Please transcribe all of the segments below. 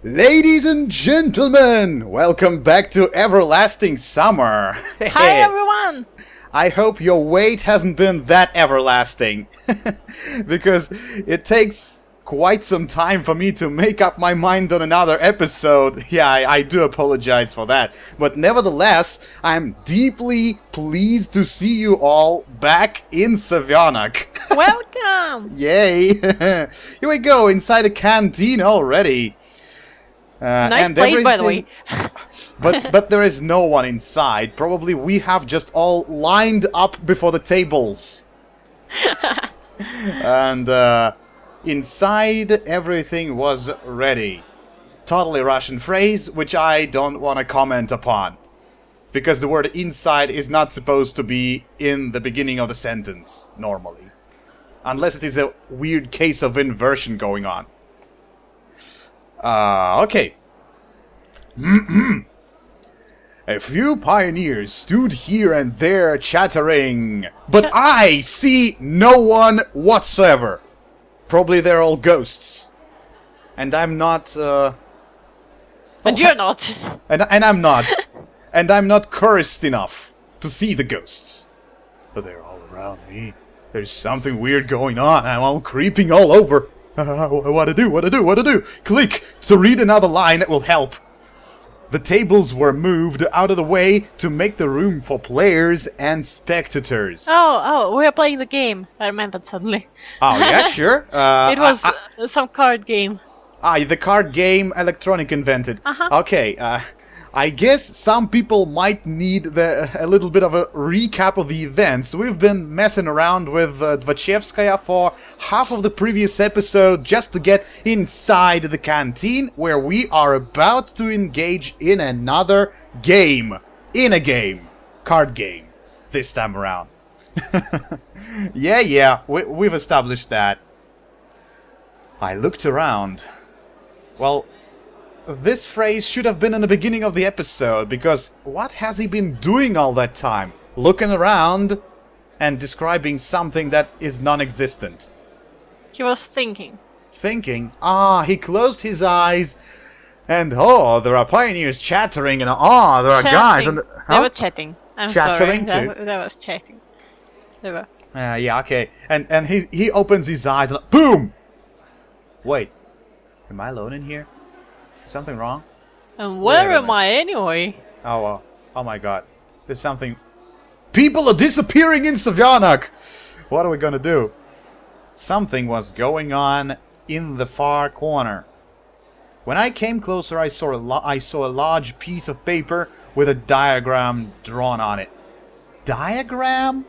Ladies and gentlemen, welcome back to Everlasting Summer. Hi everyone! I hope your wait hasn't been that everlasting, because it takes quite some time for me to make up my mind on another episode. Yeah, I do apologize for that. But nevertheless, I'm deeply pleased to see you all back in Savionak. Welcome! Yay! Here we go, inside the canteen already. Nice place, by the way. but there is no one inside. Probably we have just all lined up before the tables. And inside everything was ready. Totally Russian phrase, which I don't want to comment upon. Because the word inside is not supposed to be in the beginning of the sentence, normally. Unless it is a weird case of inversion going on. Okay. A few pioneers stood here and there chattering, but I see no one whatsoever. Probably they're all ghosts. And I'm not, And you're not. And I'm not. And I'm not cursed enough to see the ghosts. But they're all around me. There's something weird going on. I'm all creeping all over. What to do? Click to read another line that will help. The tables were moved out of the way to make the room for players and spectators. Oh, we are playing the game. I remembered suddenly. Oh, yeah, sure. It was some card game. The card game Electronic invented. Okay, I guess some people might need a little bit of a recap of the events. We've been messing around with Dvachevskaya for half of the previous episode just to get inside the canteen, where we are about to engage in another game. In a game. Card game. This time around. Yeah, we've established that. I looked around. Well, this phrase should have been in the beginning of the episode, because what has he been doing all that time? Looking around and describing something that is non-existent. He was thinking. Thinking? He closed his eyes and there are pioneers chattering and there are guys and... They were chatting. I'm chattering sorry. too? That was chatting. They were. Yeah, okay. And he opens his eyes and... Boom! Wait. Am I alone in here? Something wrong? And where am I anyway? Oh my god. There's something... People are disappearing in Savionak! What are we gonna do? Something was going on in the far corner. When I came closer, I saw a large piece of paper with a diagram drawn on it. Diagram?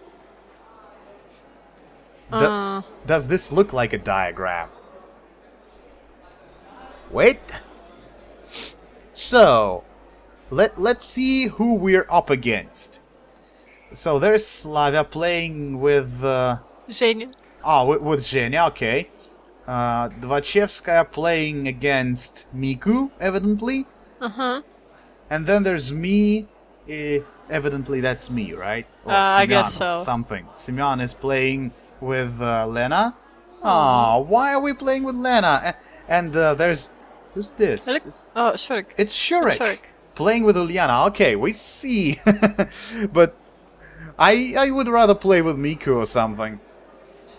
Does this look like a diagram? Wait... So, let's see who we're up against. So there's Slavia playing with... Zhenya. With Zhenya, okay. Dvachevskaya playing against Miku, evidently. And then there's me. Evidently that's me, right? Or I guess so. Something. Semyon is playing with Lena. Why are we playing with Lena? And there's... Who's this? Shurik. It's Shurik. Playing with Uliana. Okay, we see. But I would rather play with Miku or something.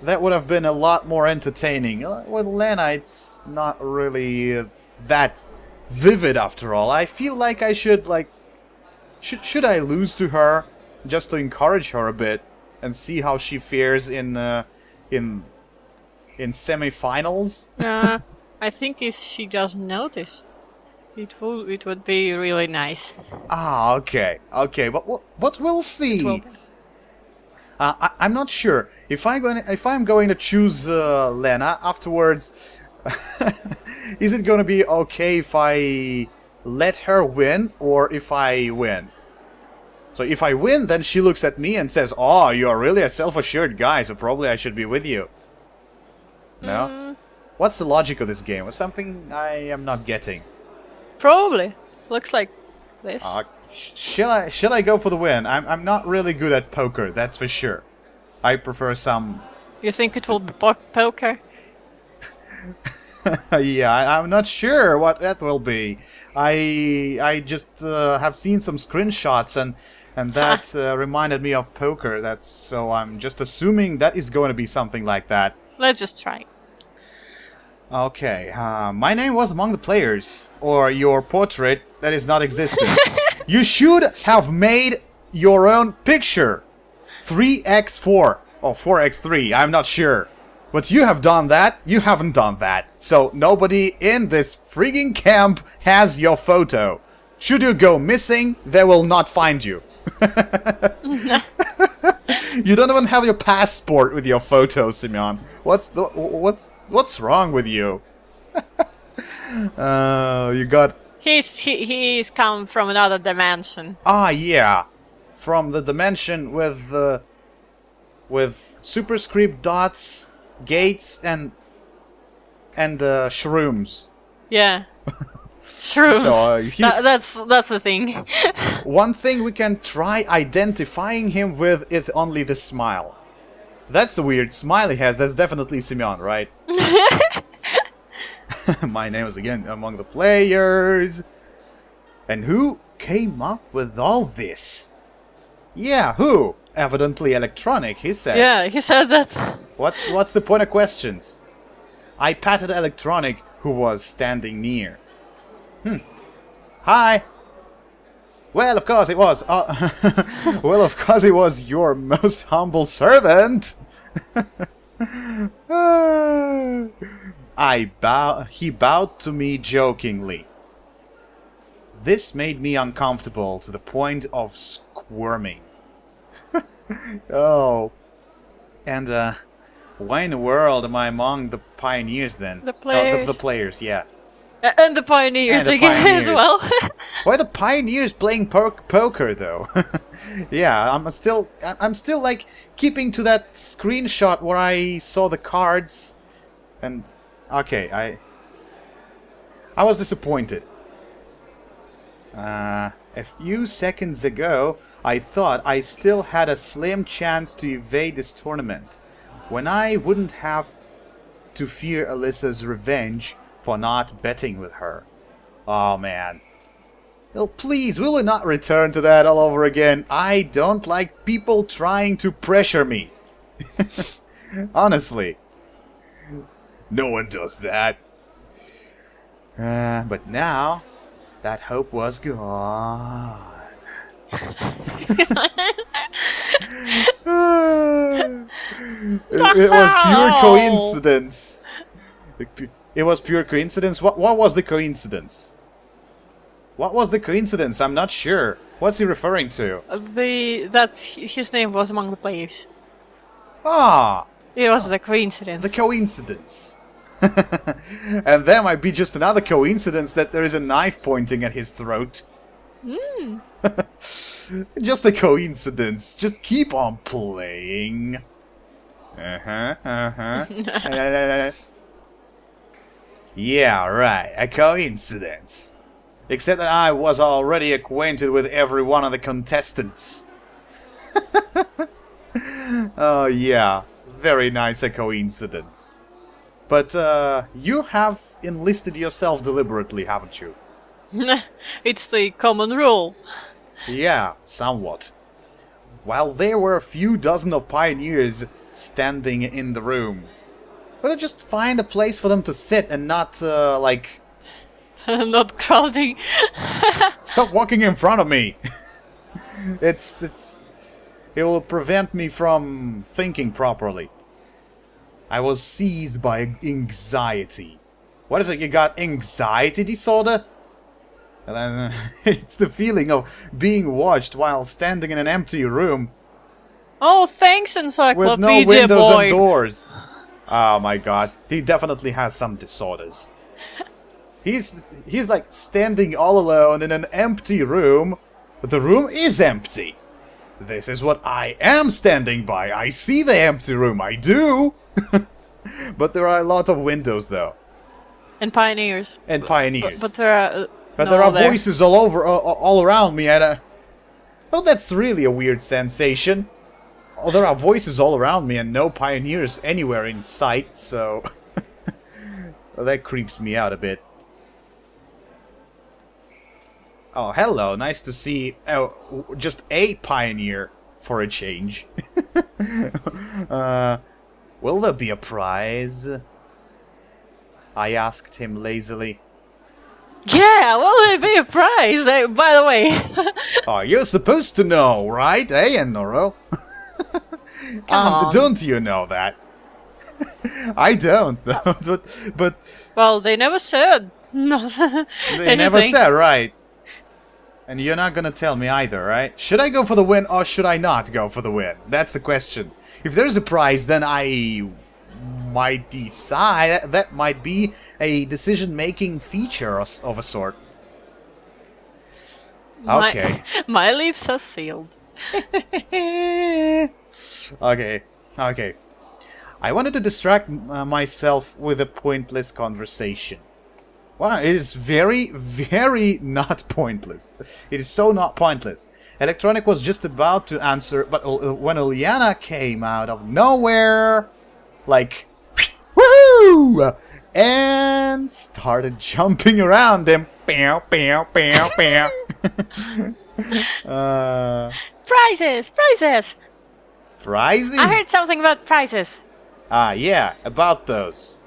That would have been a lot more entertaining. With Lena, it's not really that vivid after all. I feel like I should, should I lose to her just to encourage her a bit and see how she fares in semi-finals? I think if she doesn't notice, it would be really nice. Okay, but we'll see. I'm not sure if I'm going to choose Lena afterwards. Is it going to be okay if I let her win or if I win? So if I win, then she looks at me and says, "Oh, you are really a self-assured guy, so probably I should be with you." No. What's the logic of this game? Or something I am not getting? Probably. Looks like this. Shall I go for the win? I'm not really good at poker, that's for sure. I prefer some... You think it will be poker? Yeah, I'm not sure what that will be. I just have seen some screenshots and that reminded me of poker. That's so I'm just assuming that is going to be something like that. Let's just try. Okay, my name was among the players, or your portrait that is not existent. You should have made your own picture. 3x4 or 4x3, I'm not sure. But you have done that, you haven't done that. So nobody in this frigging camp has your photo. Should you go missing, they will not find you. You don't even have your passport with your photo, Simeon. What's wrong with you? You got... He's come from another dimension. Ah, yeah. From the dimension with superscript dots, gates, and shrooms. Yeah. Shrooms. No, that's the thing. One thing we can try identifying him with is only the smile. That's the weird smile he has. That's definitely Simeon, right? My name is again among the players. And who came up with all this? Yeah, who? Evidently electronic, he said. Yeah, he said that. What's the point of questions? I patted electronic, who was standing near. Hi. Well, of course it was. Well, of course it was your most humble servant. He bowed to me jokingly. This made me uncomfortable to the point of squirming. Oh. And, why in the world am I among the pioneers then? The players. The players, yeah. And the pioneers And the again pioneers. as well. Why the pioneers playing poker though? Yeah, I'm still like keeping to that screenshot where I saw the cards, and okay, I was disappointed. A few seconds ago, I thought I still had a slim chance to evade this tournament, when I wouldn't have to fear Alyssa's revenge for not betting with her. Oh man. Well, please, will we not return to that all over again? I don't like people trying to pressure me. Honestly. No one does that. But now, that hope was gone. It was pure coincidence. It was pure coincidence? What was the coincidence? What was the coincidence? I'm not sure. What's he referring to? His name was among the players. Ah! It was the coincidence. The coincidence. And there might be just another coincidence that there is a knife pointing at his throat. Just a coincidence. Just keep on playing. Yeah, right. A coincidence. Except that I was already acquainted with every one of the contestants. Oh, yeah. Very nice a coincidence. But, you have enlisted yourself deliberately, haven't you? It's the common rule. Yeah, somewhat. While there were a few dozen of pioneers standing in the room. But I just find a place for them to sit and not, like... Not crowding. Stop walking in front of me! It will prevent me from thinking properly. I was seized by anxiety. What is it, you got anxiety disorder? It's the feeling of being watched while standing in an empty room. Oh, thanks, Encyclopedia With no windows Boy. and doors. Oh my god, he definitely has some disorders. He's like standing all alone in an empty room. But the room is empty. This is what I am standing by. I see the empty room, I do. But there are a lot of windows though. And pioneers. And pioneers. But there are... But there are voices all over, all around me, and oh, that's really a weird sensation. Oh, there are voices all around me, and no pioneers anywhere in sight. So, That creeps me out a bit. Oh, hello. Nice to see just a pioneer for a change. Will there be a prize? I asked him lazily. Yeah, will there be a prize? By the way. Oh, you're supposed to know, right? Eh, Aennoro? Come on. Don't you know that? I don't, though. But Well, they never said. No. they never said, right? And you're not gonna tell me either, right? Should I go for the win or should I not go for the win? That's the question. If there's a prize, then I might decide. That might be a decision-making feature of a sort. Okay. My lips are sealed. Okay. I wanted to distract myself with a pointless conversation. Wow, it is very, very not pointless. It is so not pointless. Electronic was just about to answer, but when Uliana came out of nowhere, like, woohoo! And started jumping around him. Pow, pow, pow, pow. Prizes! Prizes! Prizes? I heard something about prizes. Ah, yeah, about those.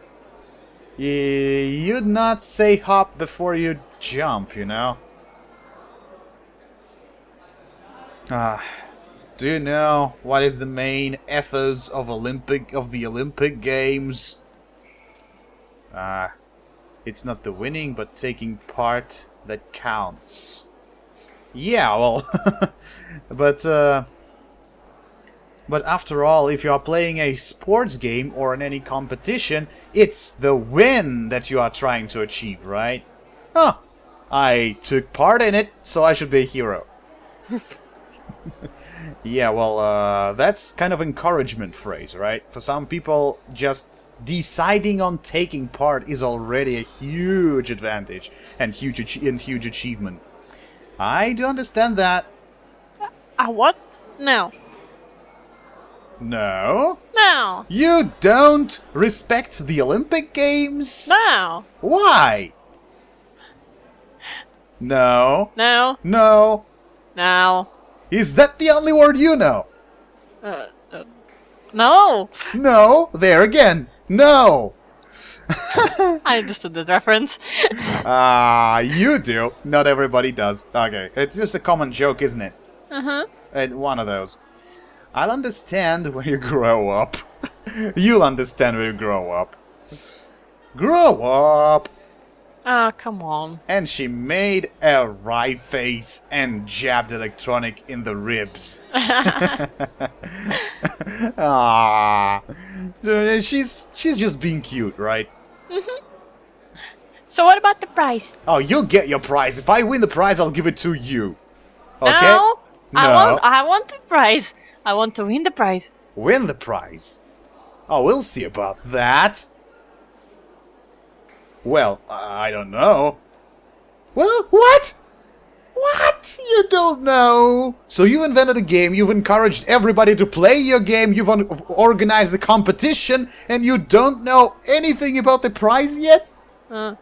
You'd not say hop before you jump, you know? Do you know what is the main ethos of the Olympic Games? It's not the winning, but taking part that counts. Yeah, well, but after all, if you are playing a sports game or in any competition, it's the win that you are trying to achieve, right? Huh. I took part in it, so I should be a hero. Yeah, well, that's kind of encouragement phrase, right? For some people, just deciding on taking part is already a huge advantage and huge achievement. I do understand that. What? No. No? No. You don't respect the Olympic Games? No. Why? No. No. No. No. Is that the only word you know? No. No. There again. No. I understood the reference. You do. Not everybody does. Okay. It's just a common joke, isn't it? Uh-huh. And one of those. I'll understand when you grow up. You'll understand when you grow up. Grow up! Ah, come on. And she made a wry face and jabbed Electronic in the ribs. Ah, she's just being cute, right? Mm-hmm. So what about the prize? Oh, you'll get your prize. If I win the prize, I'll give it to you. Okay? No. No. I want the prize. I want to win the prize. Win the prize? Oh, we'll see about that. Well, I don't know. Well, what? What? You don't know? So you invented a game, you've encouraged everybody to play your game, you've organized the competition, and you don't know anything about the prize yet? No?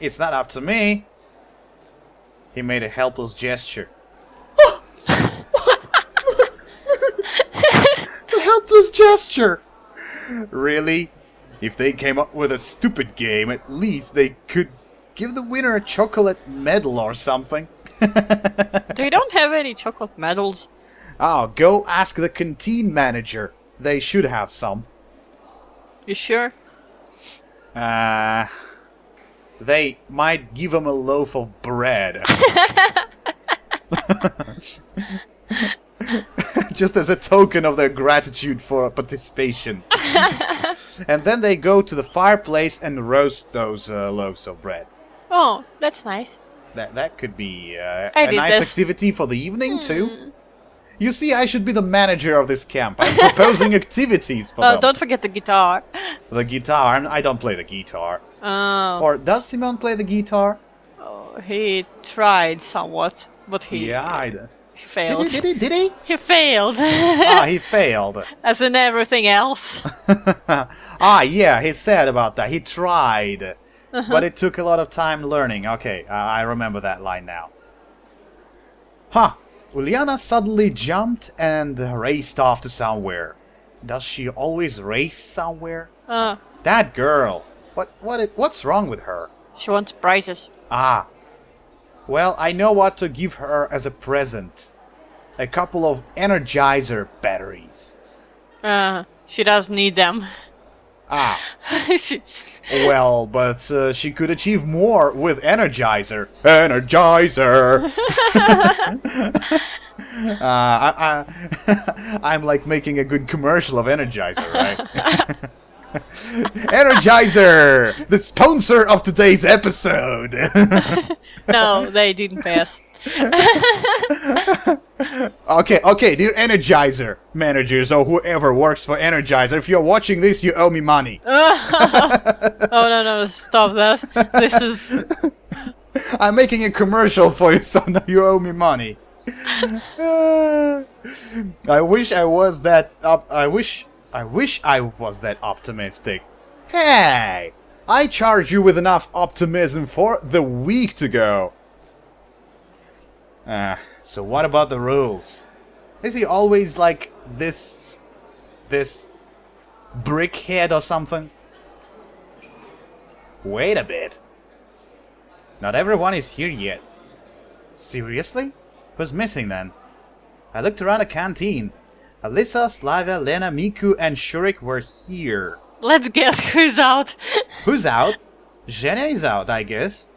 It's not up to me. He made a helpless gesture. A helpless gesture! Really? If they came up with a stupid game, at least they could give the winner a chocolate medal or something. They don't have any chocolate medals. Oh, go ask the canteen manager. They should have some. You sure? They might give him a loaf of bread. Just as a token of their gratitude for participation. And then they go to the fireplace and roast those loaves of bread. Oh, that's nice. That could be a did nice this. activity for the evening, too. You see, I should be the manager of this camp. I'm proposing activities for them. Don't forget the guitar. The guitar? I don't play the guitar. Oh. Or does Simon play the guitar? Oh, he tried somewhat, but he He failed. Did he? He failed. Ah, he failed. As in everything else. Ah, yeah, he said about that. He tried. But it took a lot of time learning. Okay, I remember that line now. Huh. Uliana suddenly jumped and raced off to somewhere. Does she always race somewhere? That girl. What's wrong with her? She wants prizes. Ah. Well, I know what to give her as a present. A couple of Energizer batteries. She does need them. Ah. She's... Well, but she could achieve more with Energizer. Energizer! I'm like making a good commercial of Energizer, right? Energizer! The sponsor of today's episode! No, they didn't pass. Okay, dear Energizer managers or whoever works for Energizer, if you're watching this, you owe me money. Oh, no, stop that. This is... I'm making a commercial for you, so now you owe me money. I wish I was that I wish I was that optimistic. Hey! I charge you with enough optimism for the week to go. So what about the rules? Is he always like this brickhead or something? Wait a bit. Not everyone is here yet. Seriously? Who's missing then? I looked around the canteen. Alyssa, Slavia, Lena, Miku, and Shurik were here. Let's guess who's out. Who's out? Zhenya is out, I guess.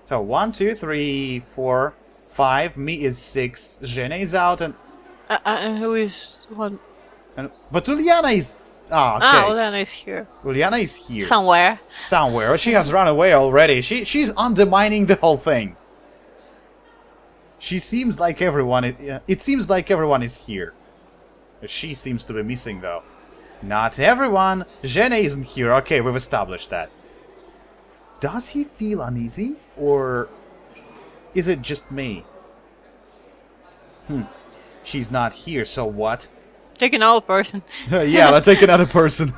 So 1, 2, 3, 4, 5. Me is 6. Zhenya is out, and who is one? but Uliana is. Ah, okay. Ah, Uliana is here. Uliana is here. Somewhere. She has run away already. She's undermining the whole thing. She seems like everyone. It seems like everyone is here. She seems to be missing, though. Not everyone. Zhenya isn't here. Okay, we've established that. Does he feel uneasy, or is it just me? She's not here. So what? Take another person. Yeah, let's take another person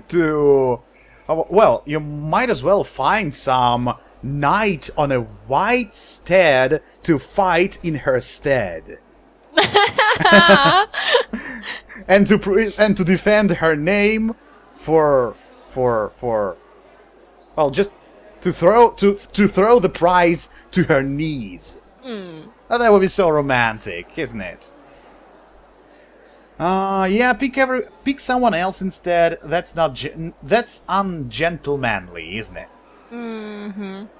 to... well, you might as well find some knight on a white steed to fight in her stead. and to defend her name for well, just to throw the prize to her knees. Oh, that would be so romantic, isn't it? Yeah, pick someone else instead. That's ungentlemanly, isn't it?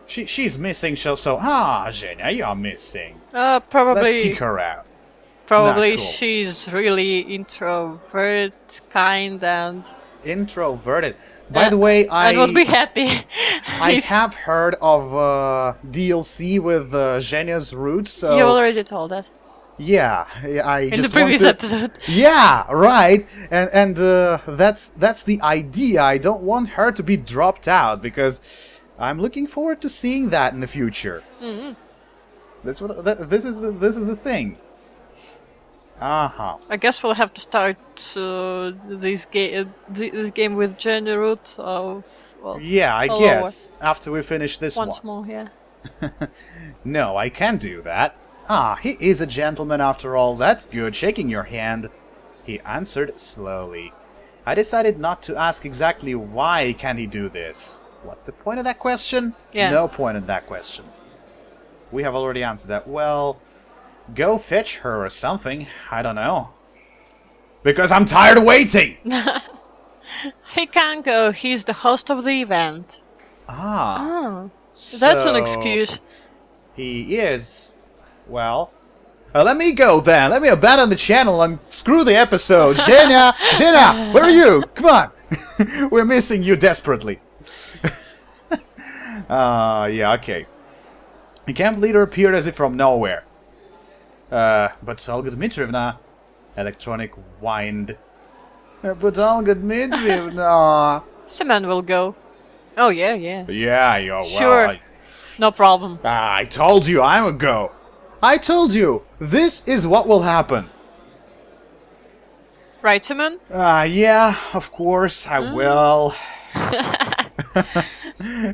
She's missing, so Zhenya, you're missing. Probably. Let's kick her out. Probably Cool. she's really introverted, kind, and Introverted. By the way, I would be happy. I have heard of DLC with Zhenya's route, so You already told that yeah, I in the just previous want to... episode. Yeah, right. And that's the idea. I don't want her to be dropped out because I'm looking forward to seeing that in the future. This is the thing. I guess we'll have to start this game with Jenny route of Yeah, I guess after we finish this one. once more. Yeah. No, I can't do that. He is a gentleman after all. That's good. Shaking your hand. He answered slowly. I decided not to ask exactly why can't he do this. What's the point of that question? Yeah. No point in that question. We have already answered that. Well, go fetch her or something. I don't know. Because I'm tired of waiting! He can't go. He's the host of the event. That's an excuse. He is. Well, let me go then. Let me abandon the channel and screw the episode. Zhenya, where are you? Come on. We're missing you desperately. Yeah, okay. The camp leader appeared as if from nowhere. But Olga Dmitrievna... Electronic whined. But Olga Dmitrievna... Semen will go. Oh, yeah. Yeah, well, Sure. No problem. I told you I'm a go. I told you, this is what will happen. Right, Simon? Yeah, of course, I will.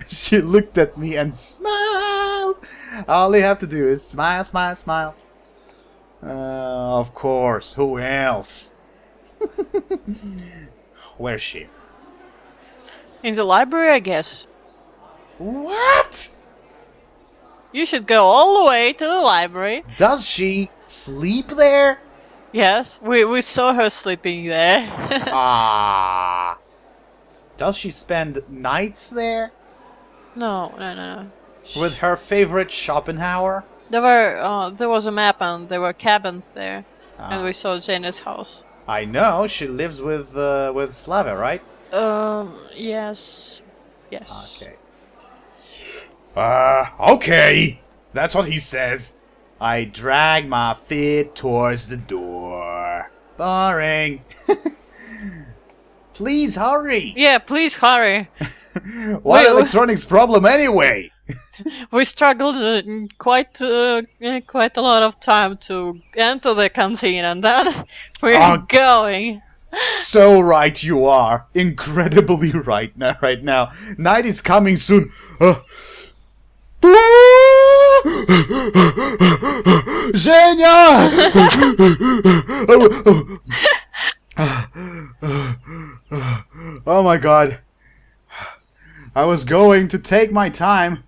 She looked at me and smiled. All you have to do is smile, smile, smile. Of course, who else? Where's she? In the library, I guess. What? You should go all the way to the library. Does she sleep there? Yes, we saw her sleeping there. Ah. Does she spend nights there? No. With her favorite Schopenhauer? There was a map and there were cabins there. Ah. And we saw Jenny's house. I know, she lives with Slava, right? Yes. Yes. Okay. Okay. That's what he says. I drag my feet towards the door. Boring. Please hurry. Yeah, please hurry. What Wait, electronics problem anyway? We struggled quite a lot of time to enter the canteen, and then we're going. So right you are. Incredibly right now. Night is coming soon. Zhenya! Oh my god. I was going to take my time,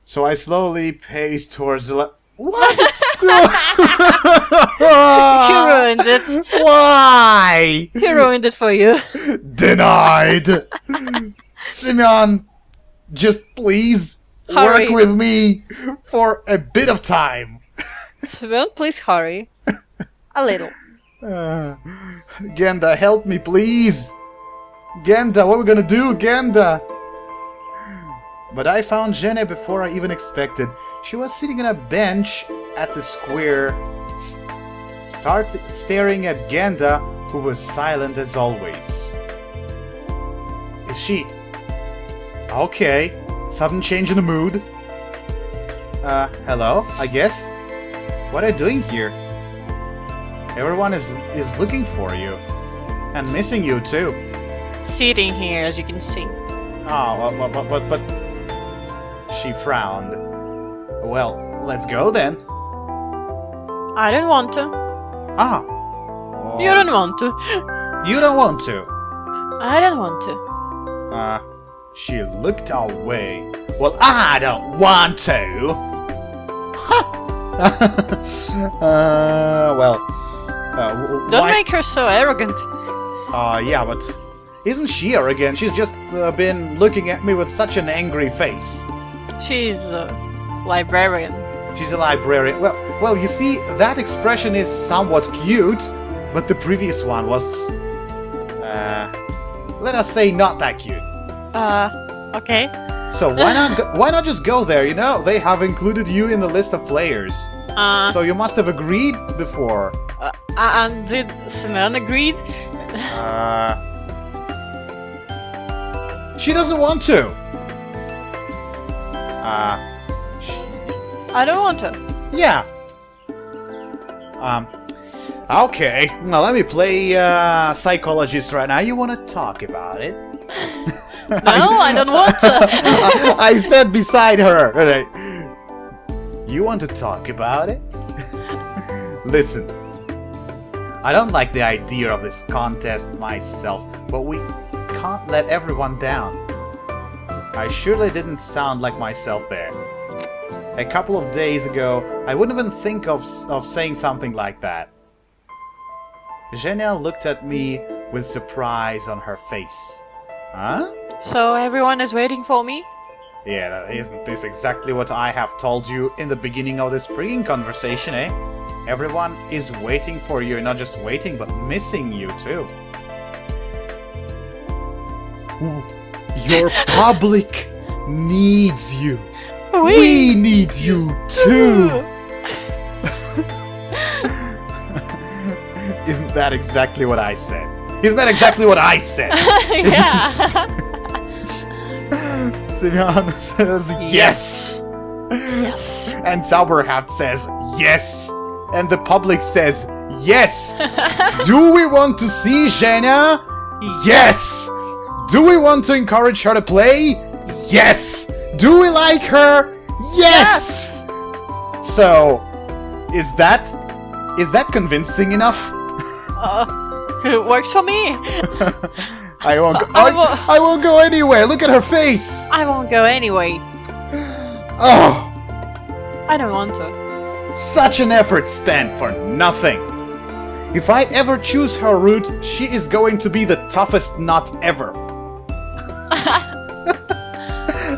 so I slowly paced towards the What? He ruined it. Why? He ruined it for you. Denied. Simeon, just please Hurry. work with me for a bit of time. Sven, please hurry. A little. Genda, help me, please. Genda, what are we gonna do, Genda? But I found Jenny before I even expected. She was sitting on a bench at the square, staring at Genda, who was silent as always. Is she... Okay. Sudden change in the mood. Hello, I guess? What are you doing here? Everyone is looking for you. And missing you, too. Sitting here, as you can see. Oh, but... She frowned. Well, let's go then. I don't want to. Ah. You don't want to. You don't want to. I don't want to. She looked away. Well, I don't want to. Don't make her so arrogant. Yeah, but isn't she arrogant? She's just been looking at me with such an angry face. She's a librarian. She's a librarian. Well, you see, that expression is somewhat cute, but the previous one was, let us say, not that cute. Okay. So why not just go there? You know, they have included you in the list of players. So you must have agreed before. And did Simon agreed? She doesn't want to. I don't want to. Yeah. Okay. Now let me play psychologist right now. You want to talk about it? No, I don't want to. I said beside her. You want to talk about it? Listen. I don't like the idea of this contest myself, but we can't let everyone down. I surely didn't sound like myself there. A couple of days ago, I wouldn't even think of saying something like that. Zhenya looked at me with surprise on her face. Huh? So everyone is waiting for me? Yeah, isn't this exactly what I have told you in the beginning of this freaking conversation, eh? Everyone is waiting for you, not just waiting, but missing you too. Your public needs you. We need you too. Isn't that exactly what I said? Isn't that exactly what I said? Yeah. Simeon says yes. Yes. And Zauberhaft says yes. And the public says yes. Do we want to see Zhenya? Yes. Do we want to encourage her to play? Yes. Do we like her? Yes. So, is that convincing enough? It works for me. I won't go anywhere. Look at her face. I won't go anyway. Oh, I don't want to. such an effort spent for nothing. If I ever choose her route, she is going to be the toughest nut ever.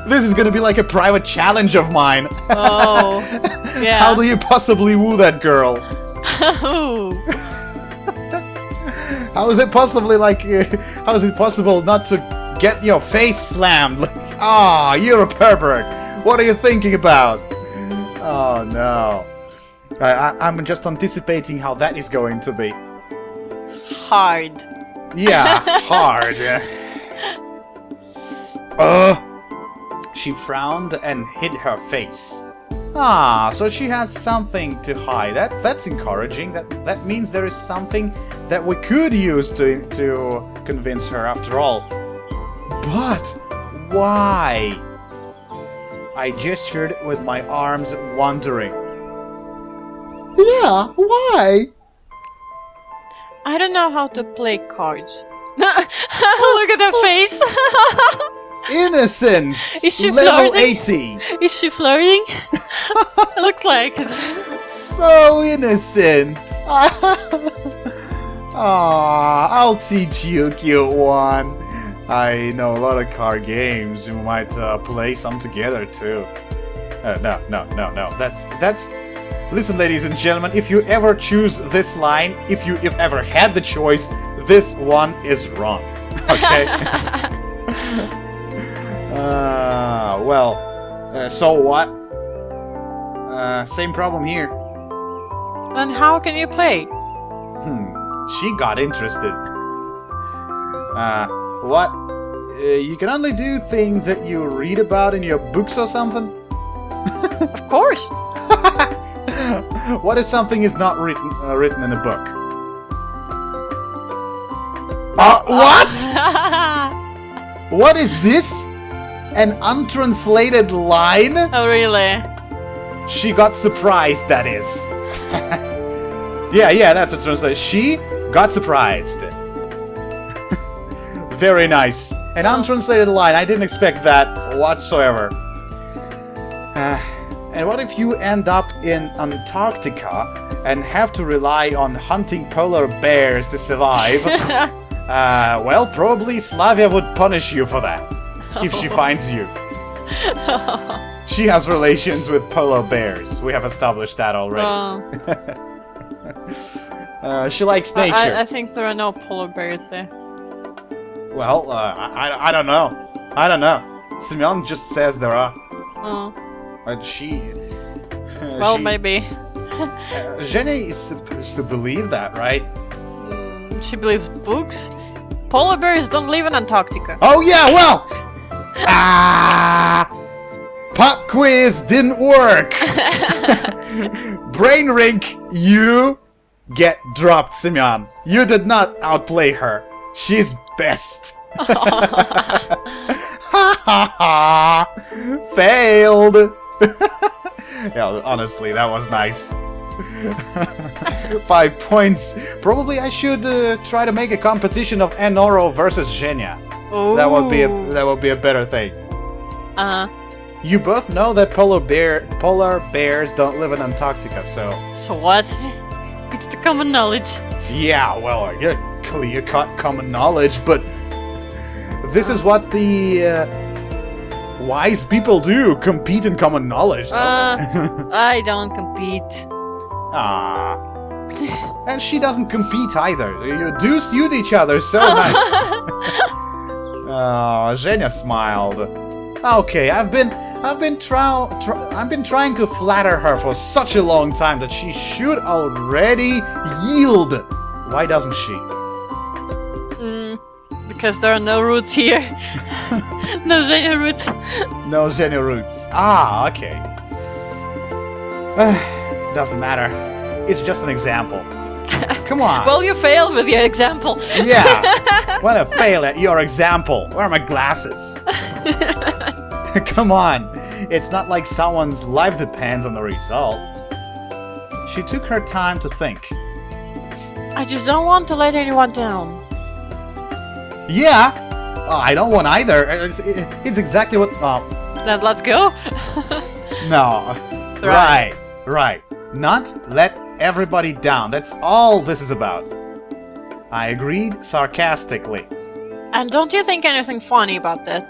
This is gonna be like a private challenge of mine. Oh, yeah. How do you possibly woo that girl? How is it possibly how is it possible not to get your face slammed? Like, you're a pervert. What are you thinking about? Oh no. I'm just anticipating how that is going to be. Hard. Yeah, hard. She frowned and hid her face. So she has something to hide. That's encouraging. That means there is something that we could use to convince her after all. But why? I gestured with my arms, wondering. Yeah, why? I don't know how to play cards. Look at her face. Innocence! Is she level flirting? 80! Is she flirting? Looks like it. So innocent! I'll teach you, cute one. I know a lot of card games. We might play some together too. No. That's. Listen, ladies and gentlemen, if you ever choose this line, if ever had the choice, this one is wrong. Okay? So what? Same problem here. Then how can you play? She got interested. What? You can only do things that you read about in your books or something? Of course. What if something is not written in a book? What? What is this? An untranslated line? Oh, really? She got surprised, that is. Yeah, that's a translation. She got surprised. Very nice. An untranslated line. I didn't expect that whatsoever. And what if you end up in Antarctica and have to rely on hunting polar bears to survive? Well, probably Slavia would punish you for that. If she finds you. She has relations with polar bears. We have established that already. She likes nature. I think there are no polar bears there. Well, I don't know. Simeon just says there are. But maybe. Jenny is supposed to believe that, right? She believes books? Polar bears don't live in Antarctica. Oh yeah, well! Pop quiz didn't work! Brain rink, you get dropped, Simeon. You did not outplay her. She's best. Failed! Yeah, honestly, that was nice. 5 points. Probably I should try to make a competition of Aennoro versus Zhenya. That would be a better thing. You both know that polar bears don't live in Antarctica, so. So what? It's the common knowledge. Yeah, well, clear-cut common knowledge, but this is what the wise people do: compete in common knowledge. I don't compete. And she doesn't compete either. You do suit each other so nice. Zhenya smiled. Okay, I've been trying to flatter her for such a long time that she should already yield. Why doesn't she? Because there are no roots here. No Zhenya roots. No Zhenya roots. Okay. Doesn't matter. It's just an example. Come on. Well, you failed with your example. Yeah. When I fail at your example, where are my glasses? Come on. It's not like someone's life depends on the result. She took her time to think. I just don't want to let anyone down. Yeah. I don't want either. It's exactly what... Then let's go. No. Right. Not let everybody down. That's all this is about. I agreed sarcastically. And don't you think anything funny about that?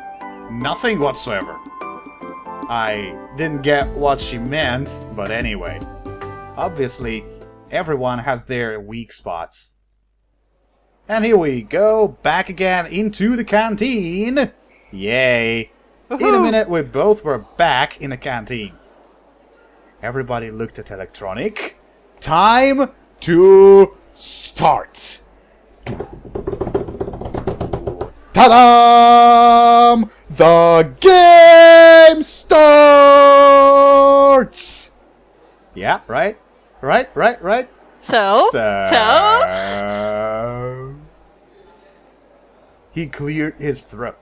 Nothing whatsoever. I didn't get what she meant, but anyway. Obviously, everyone has their weak spots. And here we go, back again into the canteen. Yay. Woohoo. In a minute, we both were back in the canteen. Everybody looked at electronic. Time to start. Ta-da! The game starts! Yeah, right? Right? So? He cleared his throat.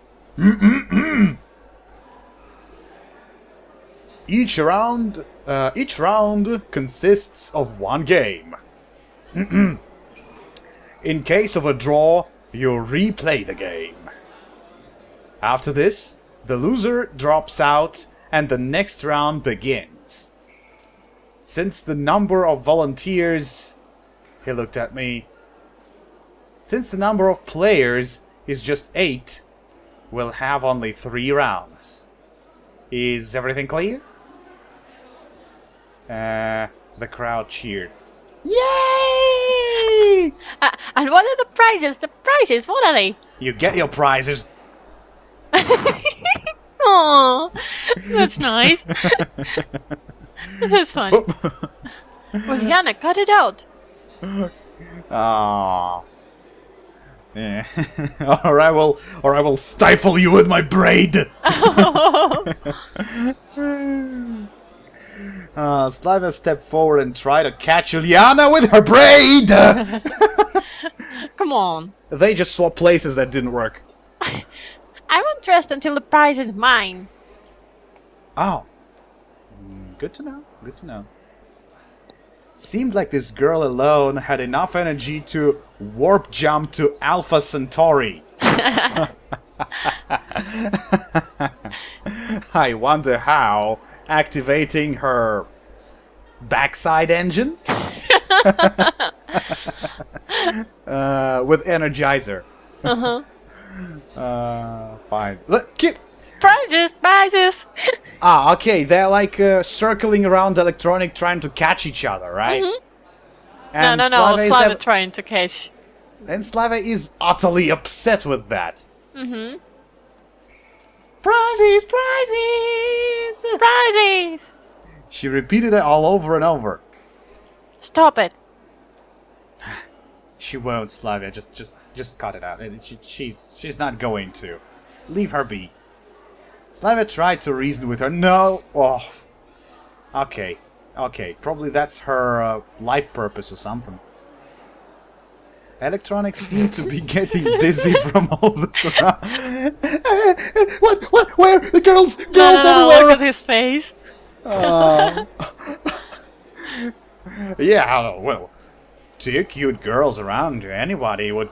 Each round consists of one game. In case of a draw, you replay the game. After this, the loser drops out and the next round begins. Since the number of volunteers... He looked at me. Since the number of players is just 8, we'll have only 3 rounds. Is everything clear? The crowd cheered. Yay! And what are the prizes? The prizes, what are they? You get your prizes. Aww, that's nice. That's funny. Well, Yana, cut it out. Aww. Yeah. or I will stifle you with my braid. Sliva stepped forward and tried to catch Juliana with her braid. Come on. They just swapped places. That didn't work. I won't rest until the prize is mine. Oh. Good to know. Good to know. Seemed like this girl alone had enough energy to warp jump to Alpha Centauri. I wonder how activating her backside engine with Energizer. Fine. Look, keep. Prizes! Ah, okay. They're like circling around electronic, trying to catch each other, right? And No. Slava trying to catch. And Slava is utterly upset with that. Prizes! Prizes! She repeated it all over and over. Stop it. She won't, Slavia. Just cut it out. She's not going to. Leave her be. Slavia tried to reason with her. No. Oh. Okay. Probably that's her life purpose or something. Electronics seem to be getting dizzy from all this around. What? Where? The girls everywhere. Look at his face. Yeah, well, 2 cute girls around you, anybody would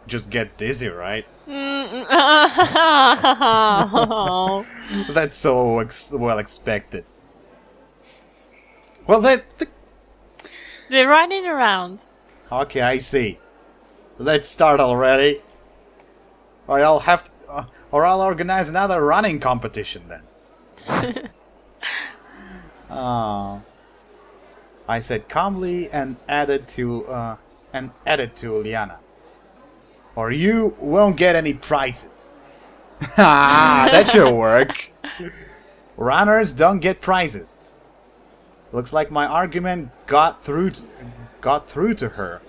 just get dizzy, right? That's so well expected. Well, they're running around. Okay, I see. Let's start already. Or I'll organize another running competition then. I said calmly and added to Liana. Or you won't get any prizes. That should work. Runners don't get prizes. Looks like my argument got through to her,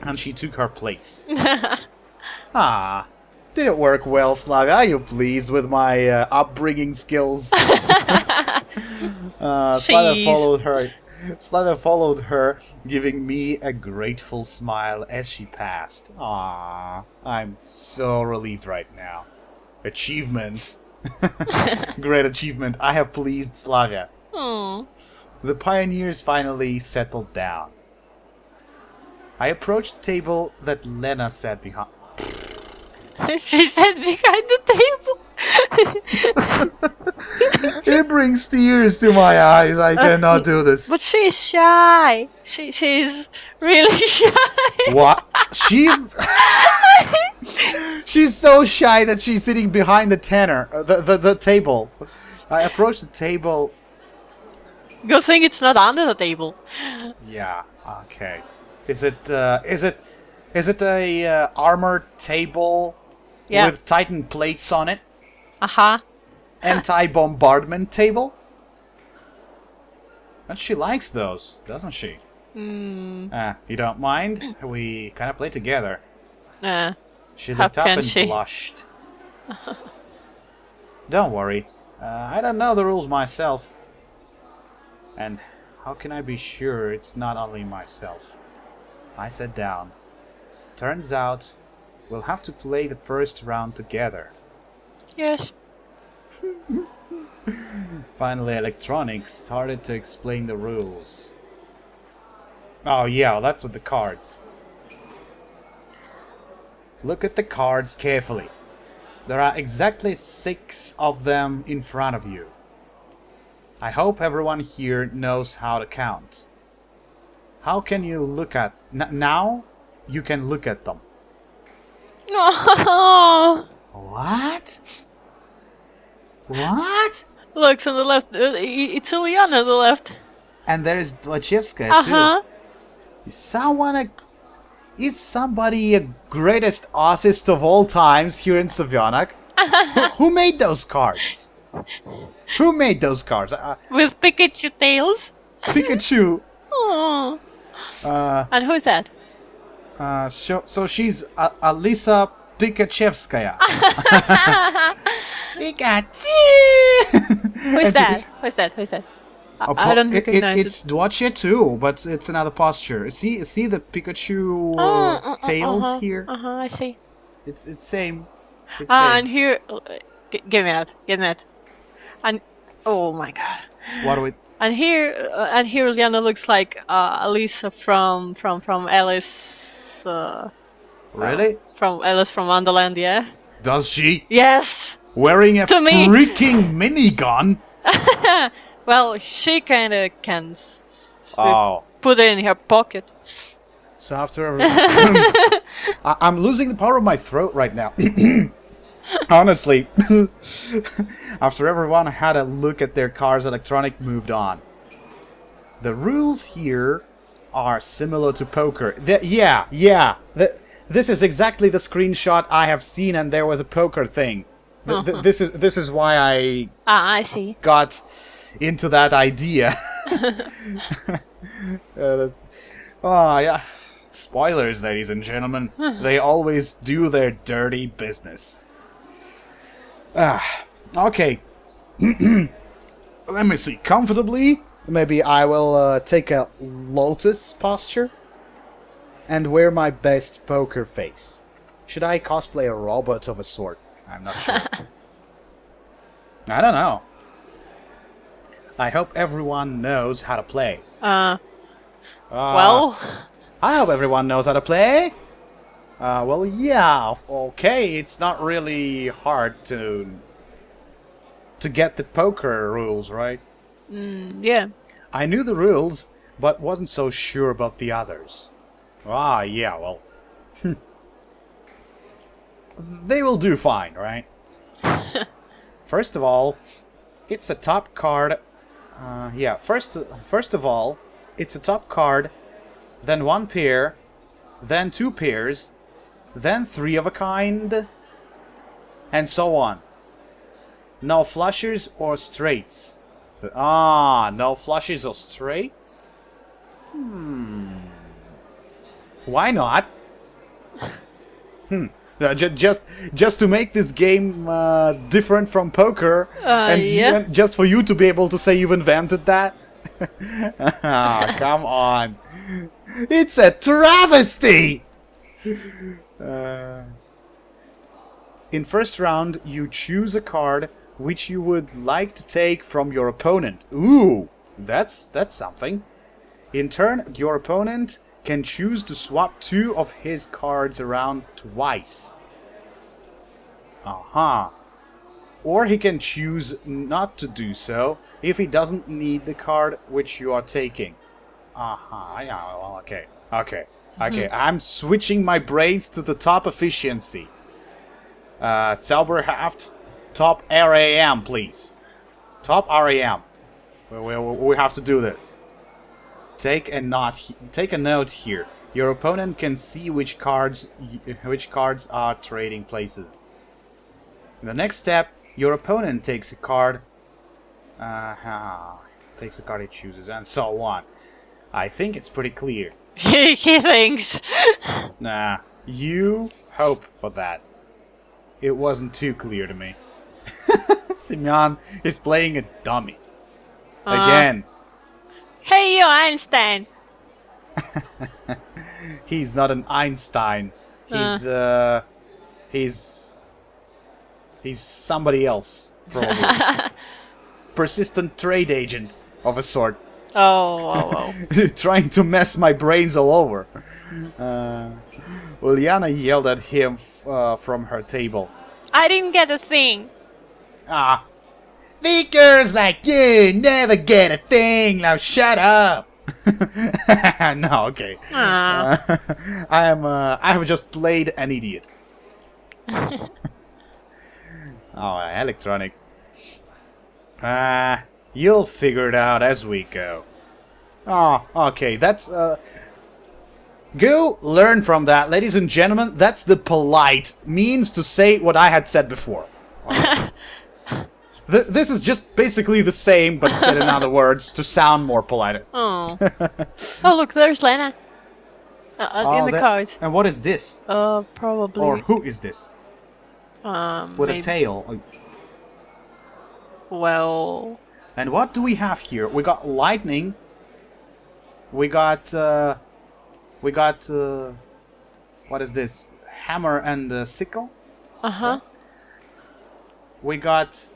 and she took her place. Did it work well, Slavia? Are you pleased with my upbringing skills? Slava followed her. Slava followed her, giving me a grateful smile as she passed. Ah, I'm so relieved right now. Achievement. Great achievement. I have pleased Slavia. Hmm. The pioneers finally settled down. I approached the table that Lena sat behind. She sat behind the table. It brings tears to my eyes. I cannot do this. But she's shy. She's really shy. What? She's so shy that she's sitting behind the the table. I approached the table. Good thing it's not under the table. Yeah. Okay. Is it a armored table with Titan plates on it? Anti-bombardment table? And she likes those, doesn't she? You don't mind? We kind of play together. She looked up and blushed. Don't worry. I don't know the rules myself. And how can I be sure it's not only myself? I sat down. Turns out we'll have to play the first round together. Yes. Finally, electronics started to explain the rules. Oh yeah, that's with the cards. Look at the cards carefully. There are exactly 6 of them in front of you. I hope everyone here knows how to count. How can you look at... now, you can look at them. Oh. What? What? Look on the left. It's Uliana on the left. And there's Dwachevskaya too. Is somebody a greatest artist of all times here in Savionak? Who made those cards? Who made those cards? With Pikachu tails. Pikachu. Oh. And who's that? So she's Alisa Pikachevskaya. Pikachu! Who's that? Who's that? I don't recognize it. It's Dwache too, but it's another posture. See the Pikachu tails here? I see. It's same. It's and here... give me that. And... oh my god. What do we... And here Liana looks like Alisa from Alice... really? From Alice from Wonderland, yeah? Does she? Yes! Wearing a freaking minigun? Well, she kinda can put it in her pocket. So after... I'm losing the power of my throat right now. Honestly. After everyone had a look at their cars, electronic moved on. The rules here are similar to poker. This is exactly the screenshot I have seen, and there was a poker thing. This is why I see. Got into that idea. Yeah. Spoilers, ladies and gentlemen. They always do their dirty business. Okay. Let me see. Comfortably, maybe I will take a lotus posture and wear my best poker face. Should I cosplay a robot of a sort? I'm not sure. I don't know. I hope everyone knows how to play. Well... I hope everyone knows how to play. Well, yeah, okay, it's not really hard to get the poker rules, right? Yeah. I knew the rules, but wasn't so sure about the others. Yeah, well... they will do fine, right? First of all, it's a top card... first of all, it's a top card, then 1 pair, then 2 pairs, then 3 of a kind, and so on. No flushers or straights. No flushes or straights? Why not? Just to make this game different from poker, and yeah. just for you to be able to say you've invented that. Ah, come on, it's a travesty. In first round, you choose a card which you would like to take from your opponent. Ooh, that's something. In turn, your opponent can choose to swap 2 of his cards around twice. Or he can choose not to do so if he doesn't need the card which you are taking. Yeah, well, okay. I'm switching my brains to the top efficiency. Zauberhaft, top RAM, please. Top RAM. We have to do this. Take a note here. Your opponent can see which cards are trading places. In the next step, your opponent takes a card. Takes the card he chooses, and so on. I think it's pretty clear. He thinks. Nah, you hope for that. It wasn't too clear to me. Simeon is playing a dummy. Again. Hey, you Einstein! He's not an Einstein. He's somebody else, probably. Persistent trade agent of a sort. Oh. Trying to mess my brains all over. Uliana yelled at him from her table. I didn't get a thing. The girls like you never get a thing. Now shut up. No, okay. I have just played an idiot. Electronic. You'll figure it out as we go. Okay, that's go learn from that, ladies and gentlemen. That's the polite means to say what I had said before. This is just basically the same, but said in other words to sound more polite. Oh, look, there's Lena. In the cards. And what is this? Probably. Or who is this? With maybe. a tail. Well. And what do we have here? We got lightning. We got. What is this? Hammer and sickle. We got.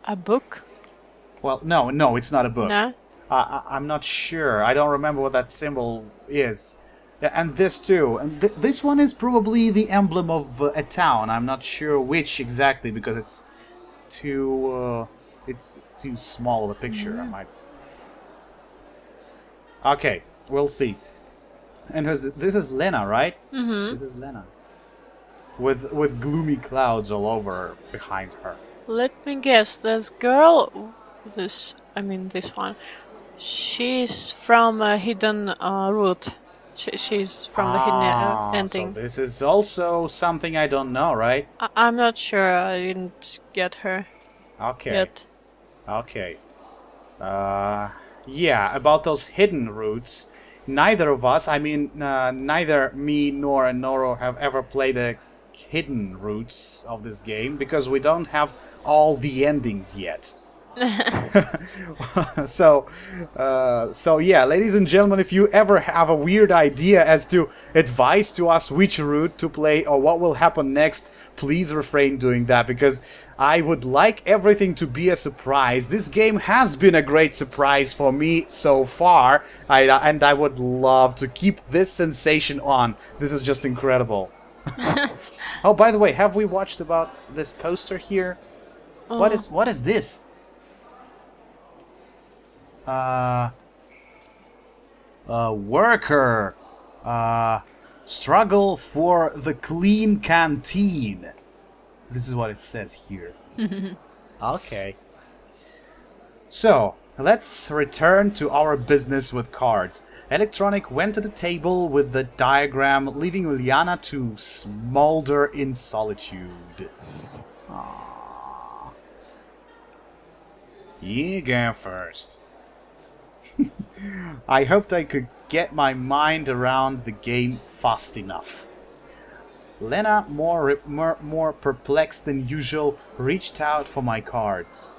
A book? Well, no, it's not a book. No? I'm not sure. I don't remember what that symbol is. Yeah, and this too. And this one is probably the emblem of a town. I'm not sure which exactly because it's too small of a picture. I might. Okay, we'll see. And this is Lena, right? Mm-hmm. This is Lena. With gloomy clouds all over behind her. Let me guess, this girl, this one, she's from a hidden route. She's from the hidden ending. So this is also something I don't know, right? I'm not sure, I didn't get her yet. Okay. Yeah, about those hidden routes, neither of us, neither me nor Aennoro have ever played the hidden routes of this game because we don't have all the endings yet. So yeah, ladies and gentlemen, if you ever have a weird idea as to advice to us which route to play or what will happen next, please refrain doing that because I would like everything to be a surprise. This game has been a great surprise for me so far, and I would love to keep this sensation on. This is just incredible. Oh, by the way, have we watched about this poster here? What is this? Worker. Struggle for the clean canteen. This is what it says here. Okay. So, let's return to our business with cards. Electronic went to the table with the diagram, leaving Uliana to smolder in solitude. Aww. You go first. I hoped I could get my mind around the game fast enough. Lena, more perplexed than usual, reached out for my cards.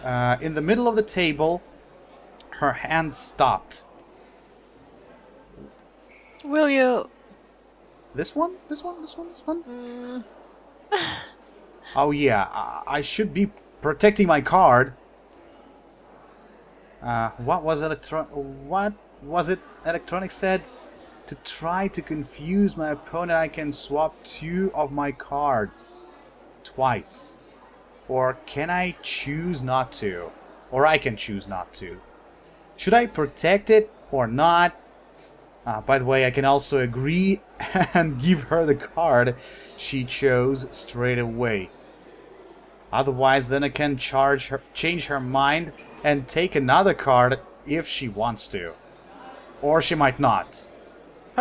In the middle of the table, her hand stopped. Will you... This one? This one? This one? This one? Oh yeah, I should be protecting my card. What was it Electronic said? To try to confuse my opponent, I can swap 2 of my cards. Twice. Or can I choose not to? Or I can choose not to. Should I protect it or not? By the way, I can also agree and give her the card she chose straight away. Otherwise, then I can change her mind and take another card if she wants to. Or she might not.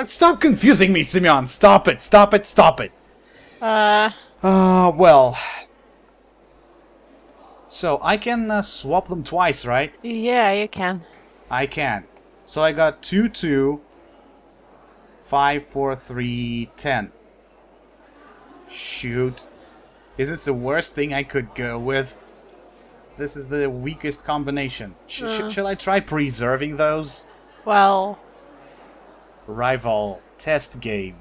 Stop confusing me, Simeon! Stop it! Stop it! Stop it! Well... So, I can swap them twice, right? Yeah, you can. I can. So I got 2, 2, 5, 4, 3, 10. Shoot. Is this the worst thing I could go with? This is the weakest combination. Shall I try preserving those? Well... Rival. Test game.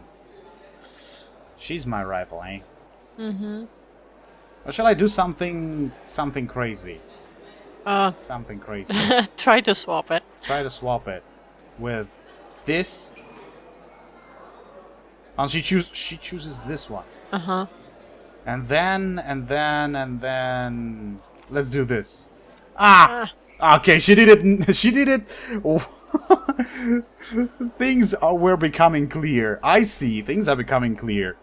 She's my rival, eh? Mm-hmm. Or shall I do something crazy? Something crazy. Try to swap it. Try to swap it with this. And she chooses this one. Uh-huh. And then let's do this. Okay, she did it. She did it. Things were becoming clear. I see. Things are becoming clear.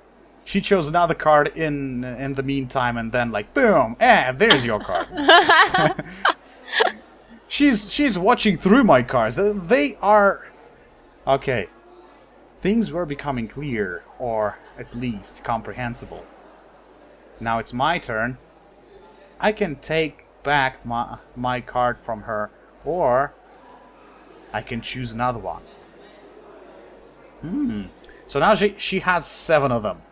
She chose another card in the meantime, and then like boom, there's your card. She's watching through my cards. They are okay. Things were becoming clear, or at least comprehensible. Now it's my turn. I can take back my card from her, or I can choose another one. So now she has 7 of them.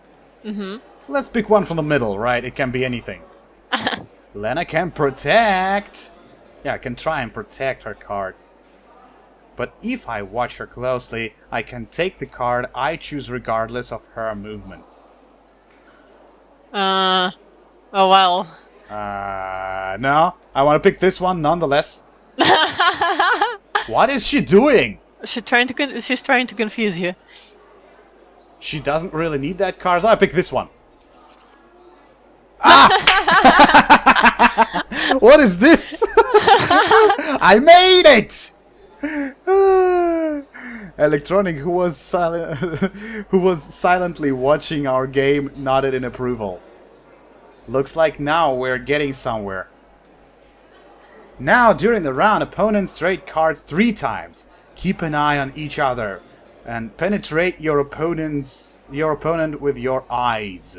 Mm-hmm. Let's pick one from the middle, right? It can be anything. Lena can protect. Yeah, I can try and protect her card. But if I watch her closely, I can take the card I choose regardless of her movements. Oh well. No. I want to pick this one nonetheless. What is she doing? She's trying to confuse you. She doesn't really need that card, so I pick this one. What is this? I made it! Electronic, who was silently watching our game, nodded in approval. Looks like now we're getting somewhere. Now, during the round, opponents trade cards 3 times. Keep an eye on each other and penetrate your opponent with your eyes.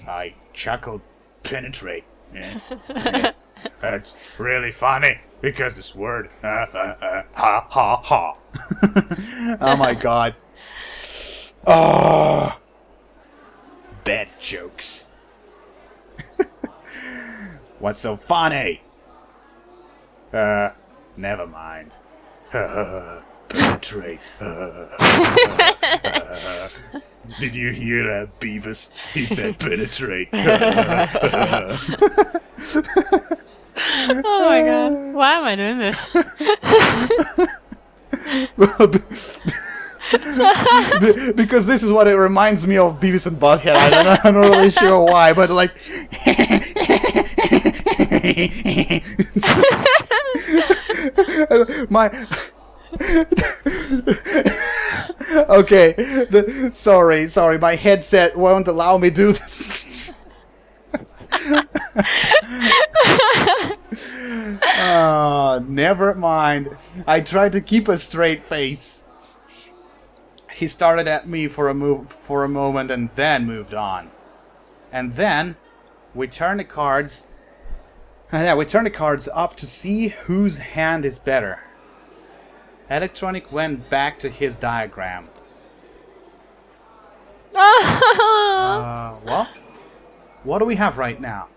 I chuckled. Penetrate. That's really funny because this word. Ha ha ha. Oh my god. Oh. Bad jokes. What's so funny? Never mind. Penetrate. Did you hear that, Beavis? He said penetrate. Oh my god. Why am I doing this? Because this is what it reminds me of, Beavis and Butthead. I'm not really sure why, but like... Okay, sorry, my headset won't allow me to do this. Never mind. I tried to keep a straight face. He started at me for a moment and then moved on. And then we turned the cards. We turned the cards up to see whose hand is better. Electronic went back to his diagram. Well, what do we have right now?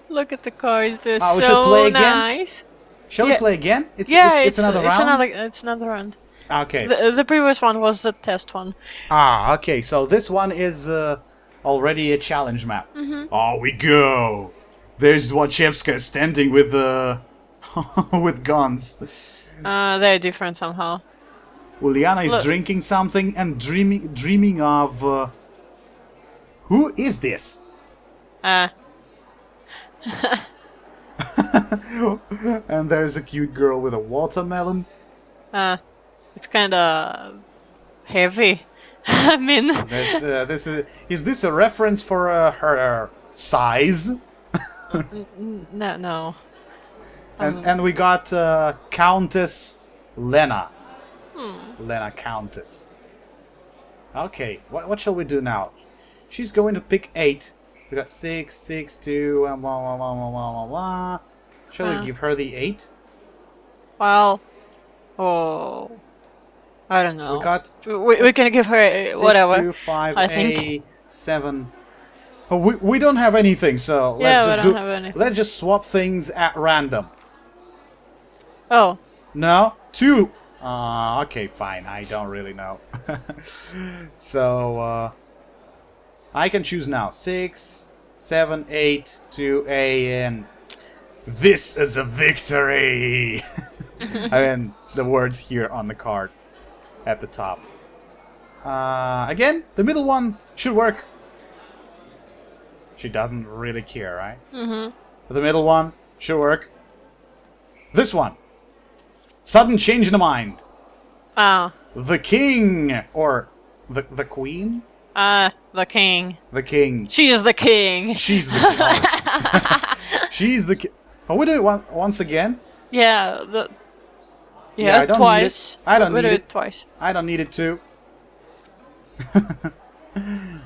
Look at the cards. They're We should play so again? nice. Shall we play again? It's another It's round? another round. Okay. The previous one was the test one. Okay. So this one is already a challenge map. Mm-hmm. On we go. There's Dwachevska standing with with guns. They're different somehow. Uliana is Look. drinking something and dreaming of... who is this? And there's a cute girl with a watermelon. It's kind of heavy. I mean, This is this a reference for her size? no. And we got Countess Lena. Lena Countess. Okay, what shall we do now? She's going to pick 8. We got 6, 6, 2, and blah, blah, blah, blah, blah, blah. Shall we give her the 8? Well, I don't know. We can give her 6, whatever. 2, 5, I 8, think. 7. Oh, we don't have anything, so let's don't have anything. Let's just swap things at random. Oh, No? 2. Okay, fine. I don't really know. So, I can choose now. 6, 7, 8, 2, and... This is a victory! I mean, the words here on the card. At the top. Again, the middle one should work. She doesn't really care, right? mm-hmm. The middle one should work. This one. Sudden change in the mind. The king! Or the queen? The king. The king. She is the king. She's the king. She's the king. Oh, we do it once again? Yeah, I don't twice. Need it. I don't we need do it. it twice. I don't need it too.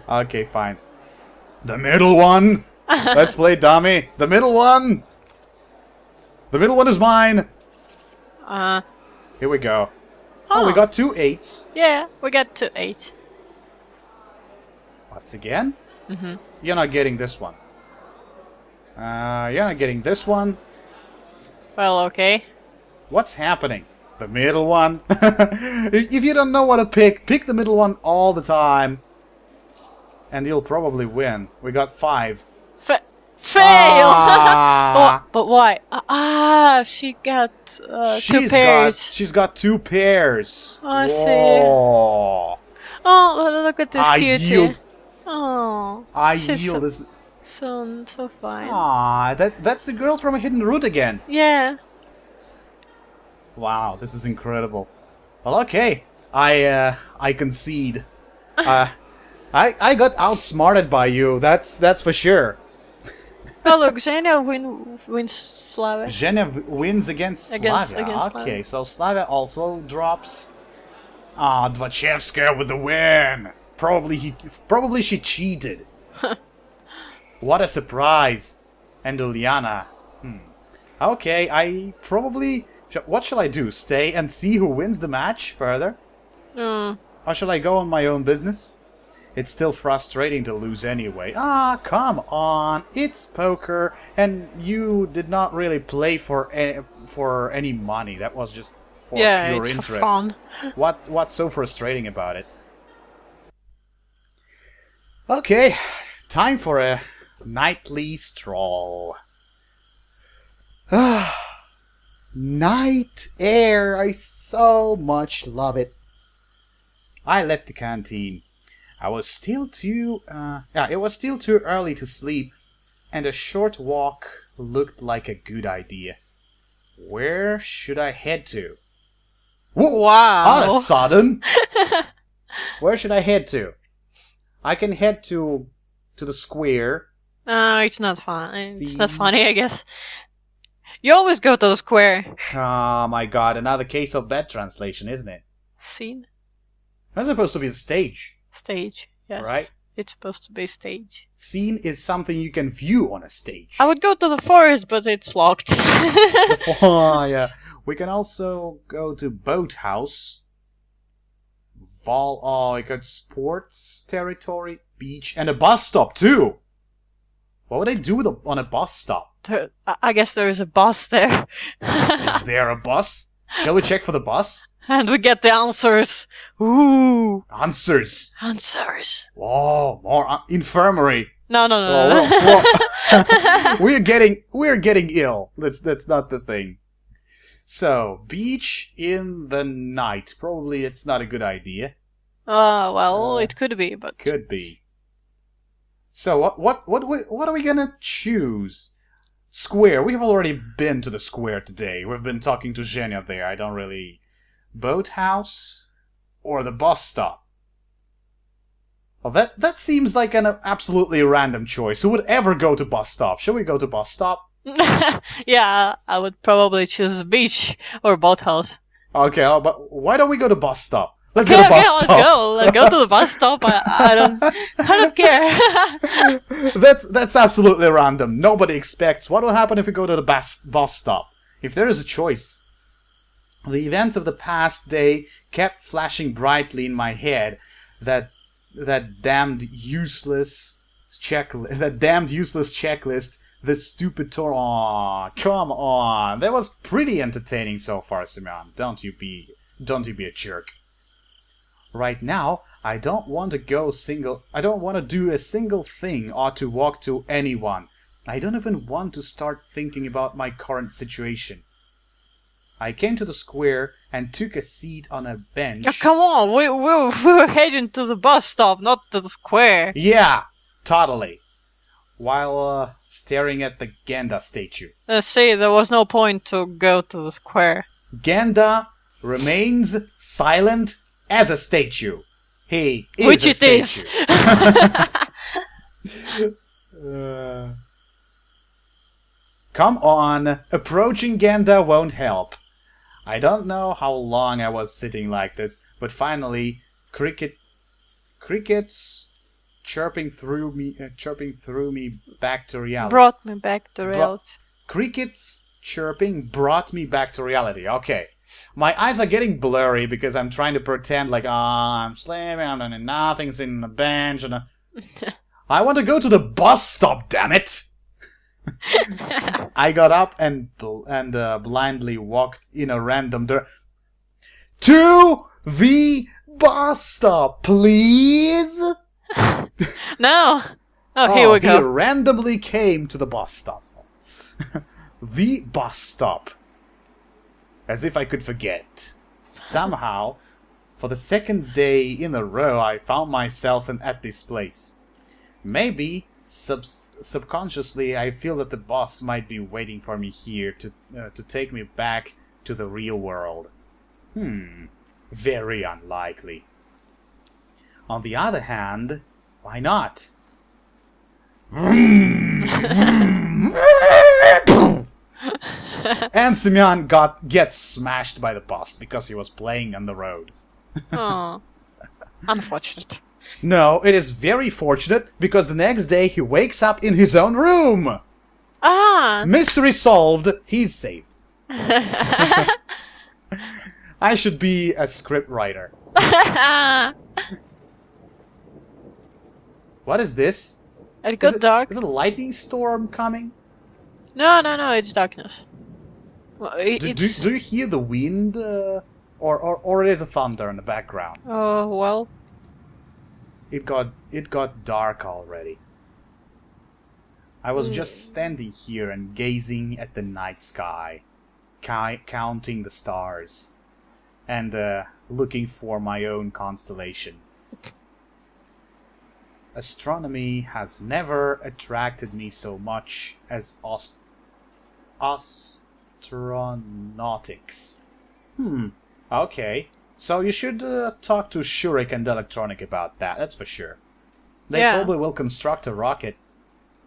Okay, fine. The middle one. Let's play dummy. The middle one. The middle one is mine. Here we go. Oh, we got 2 8s. Yeah, we got to 8. Once again. Mm-hmm. You're not getting this one. You're not getting this one. Well, okay. What's happening? The middle one. If you don't know what to pick the middle one all the time. And you'll probably win. We got 5. Fail! Ah. Oh, but why? She got 2 pairs. She's got 2 pairs. Oh, I see. Whoa. Oh, look at this I cutie. yield. Oh, I she's yield. This. so fine. Ah, that's the girl from a hidden route again. Yeah. Wow, this is incredible. Well, okay. I concede. I got outsmarted by you. That's for sure. Oh look, Xenia wins Slava. Zhenya wins against Slavia. Against Okay, so Slavia also drops. Ah, Dwachevska with the win. Probably she cheated. What a surprise. And Uliana. Okay, I probably... What shall I do? Stay and see who wins the match further? Or shall I go on my own business? It's still frustrating to lose anyway. Ah, come on. It's poker, and you did not really play for any money. That was just for pure interest. For fun. What's so frustrating about it? Okay, time for a nightly stroll. Night air. I so much love it. I left the canteen. It was still too early to sleep, and a short walk looked like a good idea. Where should I head to? Whoa, wow! All of a sudden! Where should I head to? I can head to the square. It's not fun. It's not funny, I guess. You always go to the square. Oh my god, another case of bad translation, isn't it? Scene? That's supposed to be the stage. Stage, yes. Right? It's supposed to be stage. Scene is something you can view on a stage. I would go to the forest, but it's locked. Yeah. We can also go to Boathouse. Fall. Oh, it got sports territory, beach, and a bus stop too. What would I do on a bus stop? I guess there is a bus there. Is there a bus? Shall we check for the bus? And we get the answers. Ooh. Answers. Answers. Oh, more infirmary. No. We're getting ill. That's not the thing. So, beach in the night. Probably it's not a good idea. Well, it could be, but could be. So what are we gonna choose? Square. We have already been to the square today. We've been talking to Zhenya there. I don't really. Boathouse or the bus stop? Well, that seems like an absolutely random choice. Who would ever go to bus stop? Shall we go to bus stop? Yeah, I would probably choose a beach or boathouse. Okay, but why don't we go to bus stop? Let's go to bus stop. Let's go. Let's go to the bus stop. I don't care. That's absolutely random. Nobody expects. What will happen if we go to the bus stop? If there is a choice. The events of the past day kept flashing brightly in my head. That damned useless checklist. This stupid tour. Aw, come on. That was pretty entertaining so far, Simeon. Don't you be a jerk. Right now, I don't want to do a single thing or to walk to anyone. I don't even want to start thinking about my current situation. I came to the square and took a seat on a bench. Oh, come on, we were heading to the bus stop, not to the square. Yeah, totally. While staring at the Genda statue. See, there was no point to go to the square. Genda remains silent as a statue. He is Which a it statue. is. Come on, approaching Genda won't help. I don't know how long I was sitting like this, but finally, crickets chirping through me back to reality. Brought me back to reality. Crickets chirping brought me back to reality. Okay. My eyes are getting blurry because I'm trying to pretend like, I'm sleeping, I'm doing nothing, sitting on the bench, and I want to go to the bus stop, damn it! I got up and blindly walked in a random direction. To the bus stop, please? No. Oh, here we go. He randomly came to the bus stop. The bus stop. As if I could forget. Somehow, for the second day in a row, I found myself at this place. Maybe, subconsciously, I feel that the boss might be waiting for me here to take me back to the real world. Very unlikely. On the other hand, why not? And Simeon gets smashed by the bus because he was playing on the road. Oh, unfortunate. No, it is very fortunate because the next day he wakes up in his own room. Ah. Mystery solved. He's saved. I should be a script writer. What is this? It got dark. Is it a lightning storm coming? No, it's darkness. Well, do you hear the wind, or it is a thunder in the background? Oh well. It got dark already. I was just standing here and gazing at the night sky, counting the stars, and looking for my own constellation. Astronomy has never attracted me so much as astronautics. Okay. So you should talk to Shurik and Electronic about that, that's for sure. They probably will construct a rocket.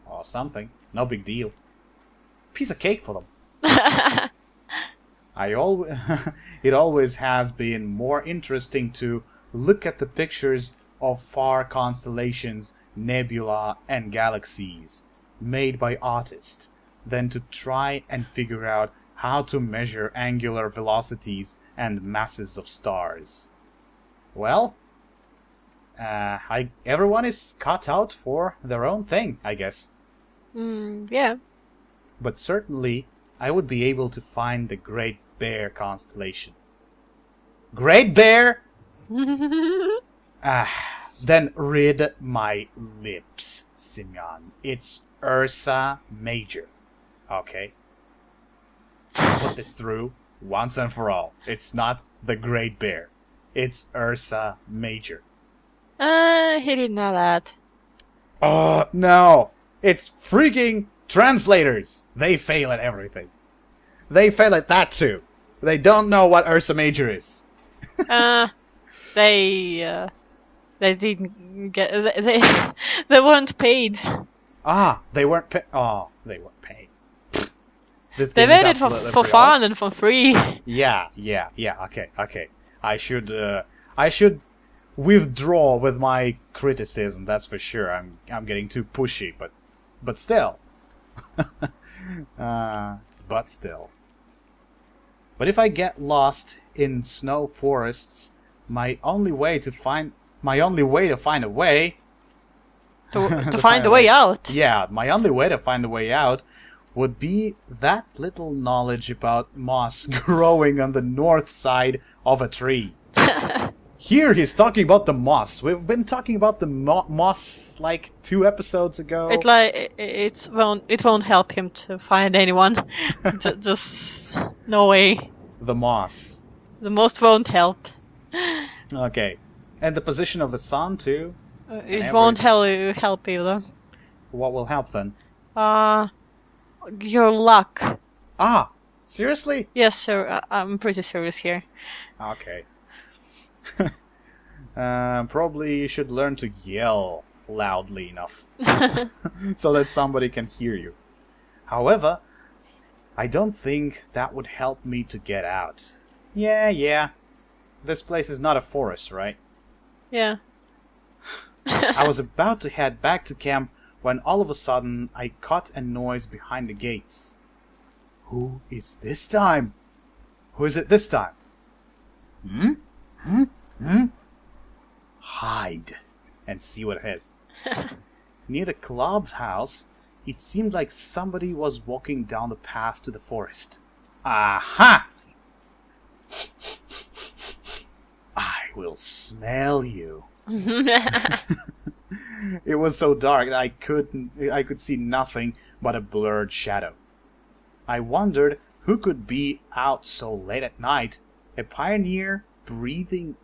Or something. No big deal. Piece of cake for them. It always has been more interesting to look at the pictures of far constellations, nebula, and galaxies made by artists than to try and figure out how to measure angular velocities and masses of stars. Well, everyone is cut out for their own thing, I guess. Yeah. But certainly, I would be able to find the Great Bear constellation. Great Bear? Then read my lips, Simeon. It's Ursa Major. Okay? Put this through once and for all. It's not the Great Bear. It's Ursa Major. He didn't know that. Oh, no. It's freaking translators. They fail at everything. They fail at that too. They don't know what Ursa Major is. They didn't get... They weren't paid. They weren't paid. Oh, they weren't paid. This They game is made it absolutely for free. fun and for free. Yeah. Okay. I should withdraw with my criticism. That's for sure. I'm getting too pushy, but still. But still. But if I get lost in snow forests, my only way to find a way to find a way out. Yeah, my only way to find a way out would be that little knowledge about moss growing on the north side of a tree. Here he's talking about the moss. We've been talking about the moss like 2 episodes ago. It won't help him to find anyone. Just no way. The moss. The most won't help. Okay. And the position of the sun too? It won't help either. What will help then? Your luck. Seriously? Yes, sir. I'm pretty serious here. Okay. Probably you should learn to yell loudly enough so that somebody can hear you. However, I don't think that would help me to get out. Yeah. This place is not a forest, right? Yeah. I was about to head back to camp when all of a sudden I caught a noise behind the gates. Who is this time? Who is it this time? Hide and see what it is. Near the clubhouse, it seemed like somebody was walking down the path to the forest. Aha! I will smell you. It was so dark that I could see nothing but a blurred shadow. I wondered who could be out so late at night. A pioneer breaching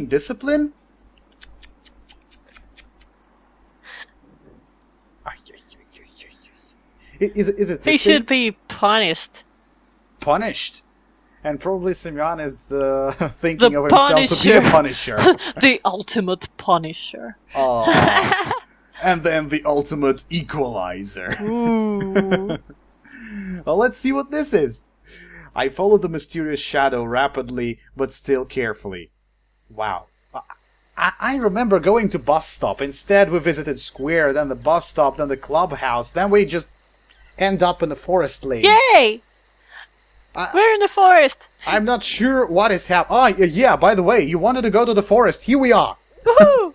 discipline? Is it He should be punished. Punished? And probably Simeon is thinking The of himself to be a Punisher. punisher. The ultimate punisher. Aww. And then the ultimate equalizer. Ooh. Well, let's see what this is. I followed the mysterious shadow rapidly, but still carefully. Wow. I remember going to bus stop. Instead, we visited square, then the bus stop, then the clubhouse. Then we just end up in the forest lane. Yay! We're in the forest. I'm not sure what is happening. Oh, yeah, by the way, you wanted to go to the forest. Here we are. Woohoo!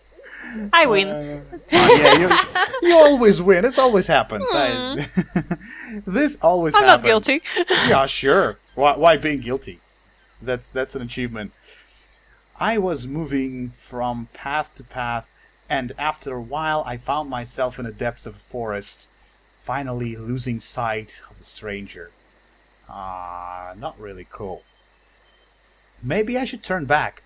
I win. Yeah, you always win. It always happens. This always I'm happens. not guilty. Yeah, sure. Why being guilty? That's an achievement. I was moving from path to path, and after a while I found myself in the depths of a forest, finally losing sight of the stranger. Not really cool. Maybe I should turn back.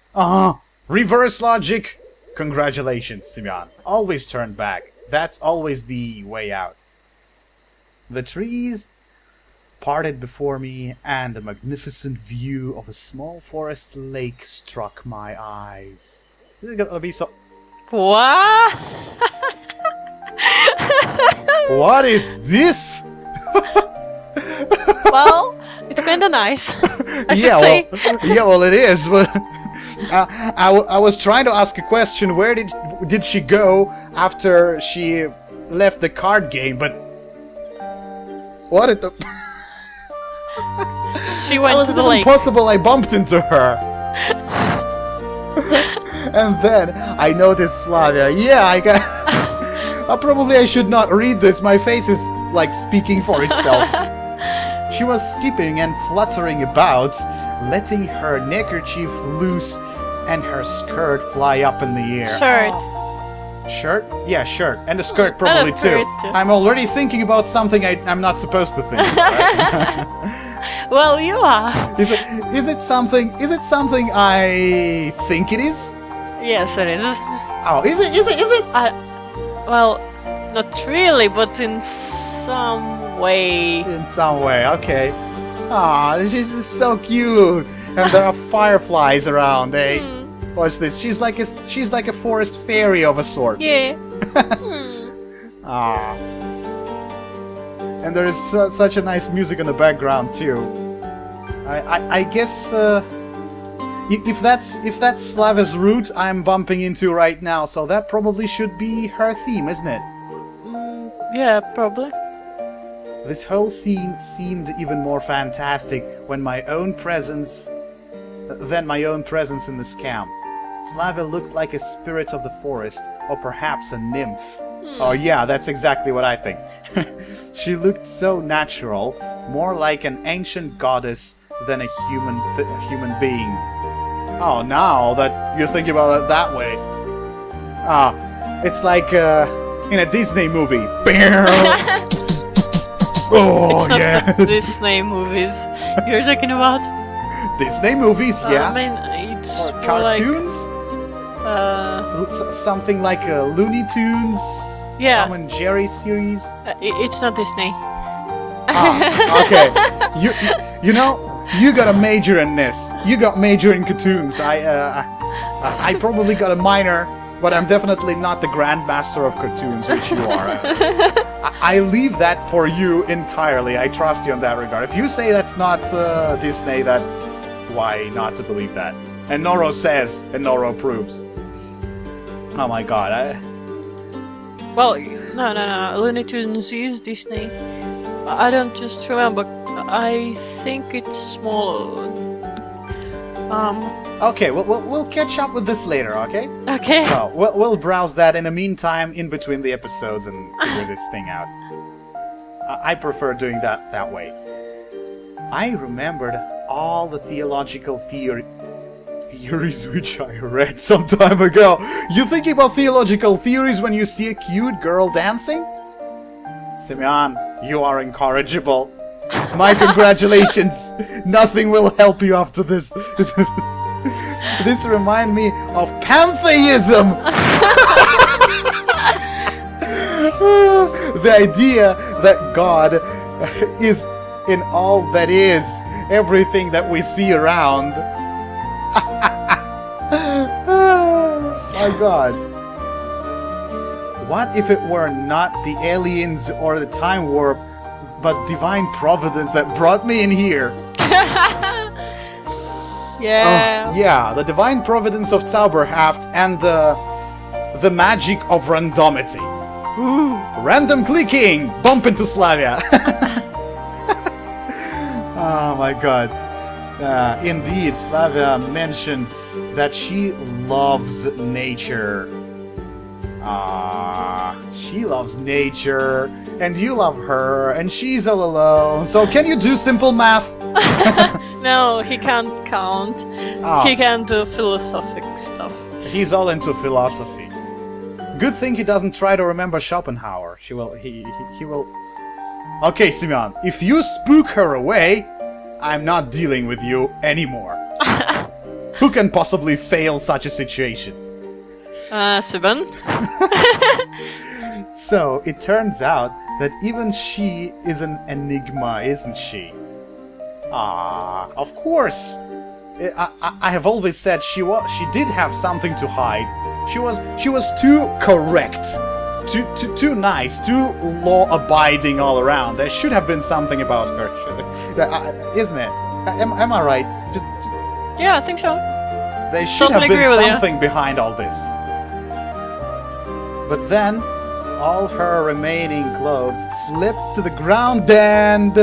Reverse logic! Congratulations, Simeon. Always turn back. That's always the way out. The trees parted before me, and a magnificent view of a small forest lake struck my eyes. This is gonna be so... What? What is this? Well, it's kinda nice. I should say. Well, it is, but... I was trying to ask a question. Where did she go after she left the card game? But what did the? She went How was to it the even lake. possible I bumped into her? And then I noticed Slavia. Yeah, I got. Probably I should not read this. My face is like speaking for itself. She was skipping and fluttering about, letting her neckerchief loose and her skirt fly up in the air. Shirt. Shirt? Yeah, shirt. And the skirt probably And a too. skirt too. I'm already thinking about something I'm not supposed to think of, right? Well, you are. Is it something I think it is? Yes, it is. Oh, is it? Well, not really, but in some way. In some way, okay. Ah, she's just so cute. And there are fireflies around, eh? Watch this. She's like a forest fairy of a sort. Yeah. Ah. And there is such a nice music in the background too. I guess if that's Slava's route I'm bumping into right now, so that probably should be her theme, isn't it? Yeah, probably. This whole scene seemed even more fantastic than my own presence in this camp. Slava looked like a spirit of the forest, or perhaps a nymph. Oh yeah, that's exactly what I think. She looked so natural, more like an ancient goddess than a human being. Oh, now that you think about it that way. It's like in a Disney movie. Oh, It's not yes. the Disney movies you're talking about. Disney movies, yeah. I mean, it's Or more cartoons. like, Something like Looney Tunes. Yeah. Tom and Jerry series. It's not Disney. Okay. You know, you got a major in this. You got major in cartoons. I probably got a minor, but I'm definitely not the grandmaster of cartoons, which you are. I leave that for you entirely. I trust you in that regard. If you say that's not Disney, that why not to believe that? And Noro says, and Noro proves. Oh my god. Well, no. Looney Tunes is Disney. I don't just remember. I think it's small. Okay, we'll catch up with this later, okay? Okay. Well, we'll browse that in the meantime, in between the episodes, and figure this thing out. I prefer doing that way. I remembered all the theological theories which I read some time ago. You thinking about theological theories when you see a cute girl dancing? Simeon, you are incorrigible. My congratulations. Nothing will help you after this. This reminds me of pantheism. The idea that God is in all that is, everything that we see around. My God. What if it were not the aliens or the time warp, but divine providence that brought me in here? Yeah. Yeah, the divine providence of Zauberhaft and the magic of randomity. Ooh. Random clicking! Bump into Slavia! Oh my god. Indeed, Slavia mentioned that she loves nature. She loves nature, and you love her, and she's all alone. So can you do simple math? No, he can't count. Ah. He can do philosophic stuff. He's all into philosophy. Good thing he doesn't try to remember Schopenhauer. He will. Okay, Simeon, if you spook her away, I'm not dealing with you anymore. Who can possibly fail such a situation? 7. So, it turns out that even she is an enigma, isn't she? Of course. I have always said she did have something to hide. She was too correct, too nice, too law-abiding all around. There should have been something about her, isn't it? Am I right? Yeah, I think so. There should Totally have agree been with you. something behind all this. But then, all her remaining clothes slipped to the ground and...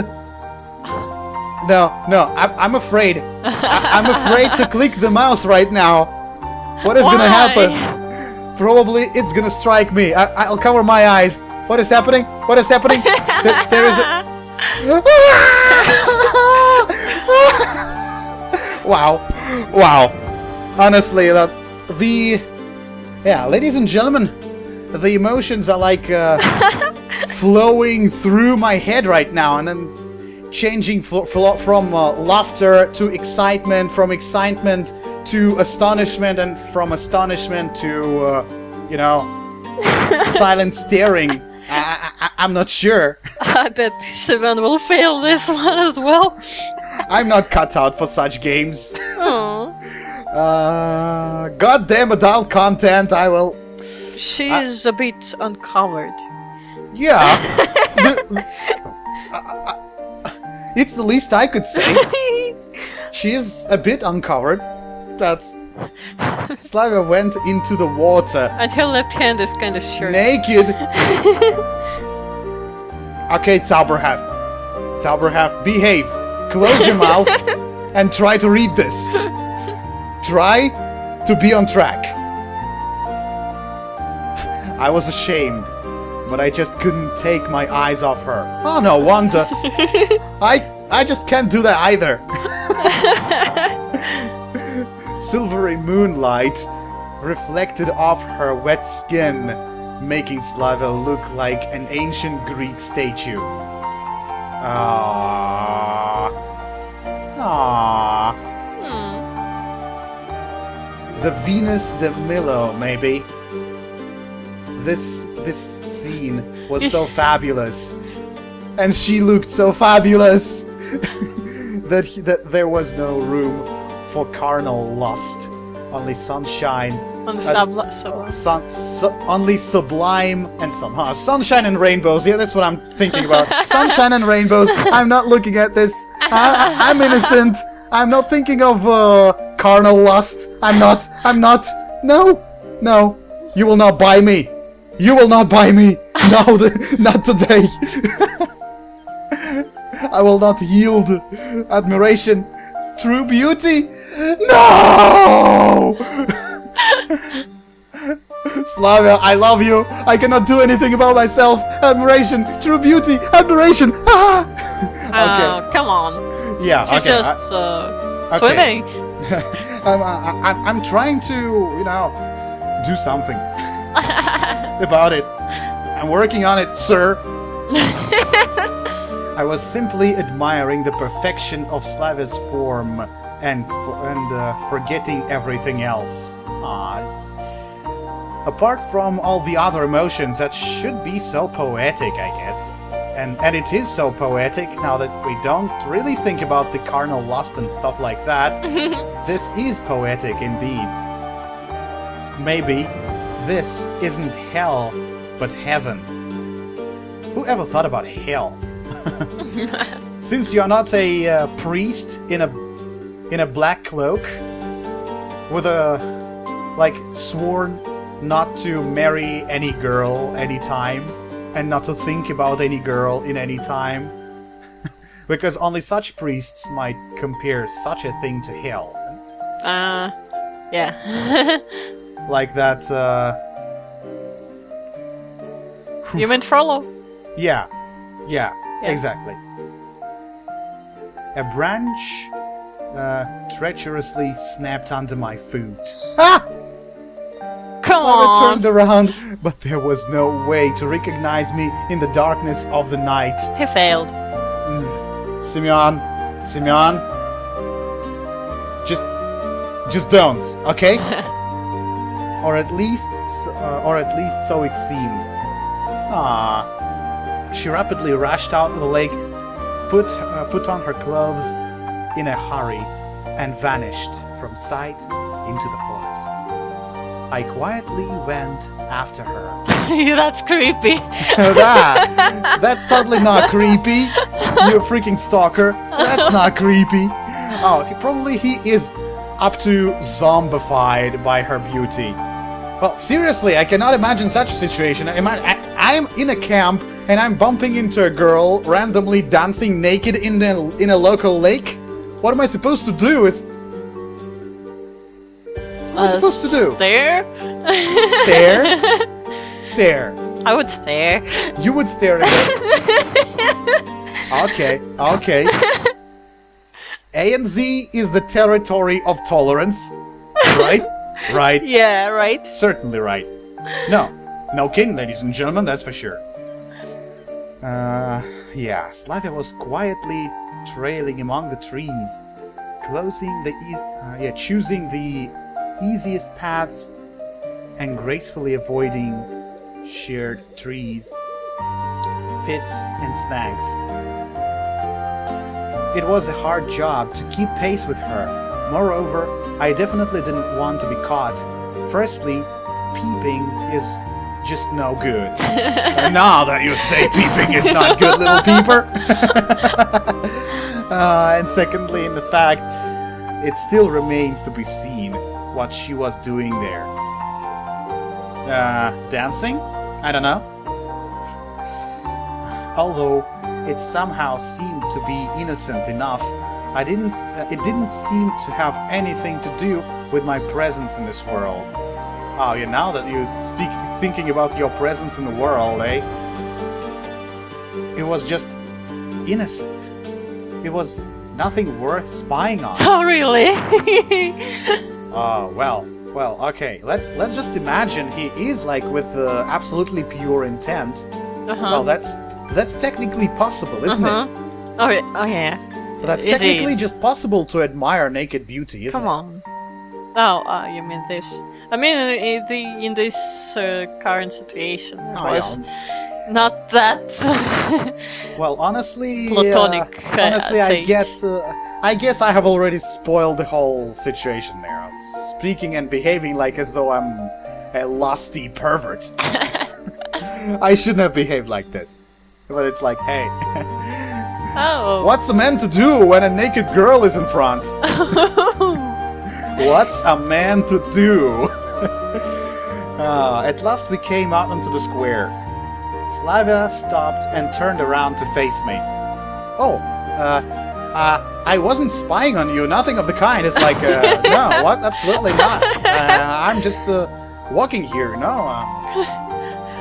No, I'm afraid. I'm afraid to click the mouse right now. What is gonna Why? happen? Probably it's gonna strike me. I'll cover my eyes. What is happening? What is happening? There is a... Wow. Wow. Honestly, yeah, ladies and gentlemen, the emotions are like flowing through my head right now, and then changing from laughter to excitement, from excitement to astonishment, and from astonishment to, you know, silent staring. I'm not sure. I bet 7 will fail this one as well. I'm not cut out for such games. Oh. Goddamn adult content, I will... She's a bit uncovered. Yeah. It's the least I could say. She is a bit uncovered. That's... Slavia went into the water. And her left hand is kind of short. Naked. Okay, Zauberhaft. Zauberhaft, behave. Close your mouth and try to read this. Try to be on track. I was ashamed, but I just couldn't take my eyes off her. Oh, no wonder. I just can't do that either. Silvery moonlight reflected off her wet skin, making Slavia look like an ancient Greek statue. Aww. Aww. The Venus de Milo, maybe. This scene was so fabulous, and she looked so fabulous that there was no room for carnal lust. Only sunshine. Only sublime and somehow sunshine and rainbows. Yeah, that's what I'm thinking about. Sunshine and rainbows. I'm not looking at this. I'm innocent. I'm not thinking of carnal lust. I'm not. No. You will not buy me. You will not buy me. No, not today. I will not yield. Admiration. True beauty. No! Slavia, I love you. I cannot do anything about myself. Admiration, true beauty, admiration. Ah! Okay. Come on. Yeah, She's okay. just swimming. I'm trying to, you know, do something about it. I'm working on it, sir. I was simply admiring the perfection of Slavia's form and forgetting everything else. It's apart from all the other emotions that should be so poetic, I guess. And it is so poetic now that we don't really think about the carnal lust and stuff like that. This is poetic indeed. Maybe this isn't hell, but heaven. Who ever thought about hell? Since you're not a priest in a black cloak with a sworn not to marry any girl anytime and not to think about any girl in any time, because only such priests might compare such a thing to hell. Yeah. Like that. You meant Frollo? Yeah, exactly. A branch treacherously snapped under my foot. Ah! Come I on! turned around, but there was no way to recognize me in the darkness of the night. He failed. Simeon, just don't, okay? or at least so it seemed. Ah. She rapidly rushed out of the lake, put on her clothes in a hurry, and vanished from sight into the forest. I quietly went after her. That's creepy. That's totally not creepy. You freaking stalker. That's not creepy. Oh, he is up to zombified by her beauty. Well, seriously, I cannot imagine such a situation. I'm in a camp and I'm bumping into a girl randomly dancing naked in a local lake. What am I supposed to do? am I supposed to do? Stare? Stare? Stare. I would stare. You would stare at it. Okay, okay. A and Z is the territory of tolerance. Right? Right. Yeah, right. Certainly right. No. No kidding, ladies and gentlemen, that's for sure. Yeah, Slavia was quietly trailing among the trees, choosing the easiest paths and gracefully avoiding shared trees, pits, and snags. It was a hard job to keep pace with her. Moreover, I definitely didn't want to be caught. Firstly, peeping is just no good. Now that you say peeping is not good, little peeper. And secondly, in the fact, it still remains to be seen what she was doing there. Dancing? I don't know. Although it somehow seemed to be innocent enough, it didn't seem to have anything to do with my presence in this world. Oh, yeah, now that you speak thinking about your presence in the world, eh? It was just innocent. It was nothing worth spying on. Oh, really? Oh, well, okay. Let's just imagine he is like with absolutely pure intent. Well, that's technically possible, isn't it? Oh yeah. But that's technically just possible to admire naked beauty, isn't it? Come on. Oh, you mean this? I mean, in this current situation, it was not that. Well, honestly, platonic. Honestly, I guess I have already spoiled the whole situation there. Speaking and behaving like as though I'm a lusty pervert. I shouldn't have behaved like this. But it's like, hey, what's a man to do when a naked girl is in front? What's a man to do? At last we came out onto the square. Slavia stopped and turned around to face me. Oh, I wasn't spying on you, nothing of the kind. It's like, no, what? Absolutely not. I'm just walking here, no.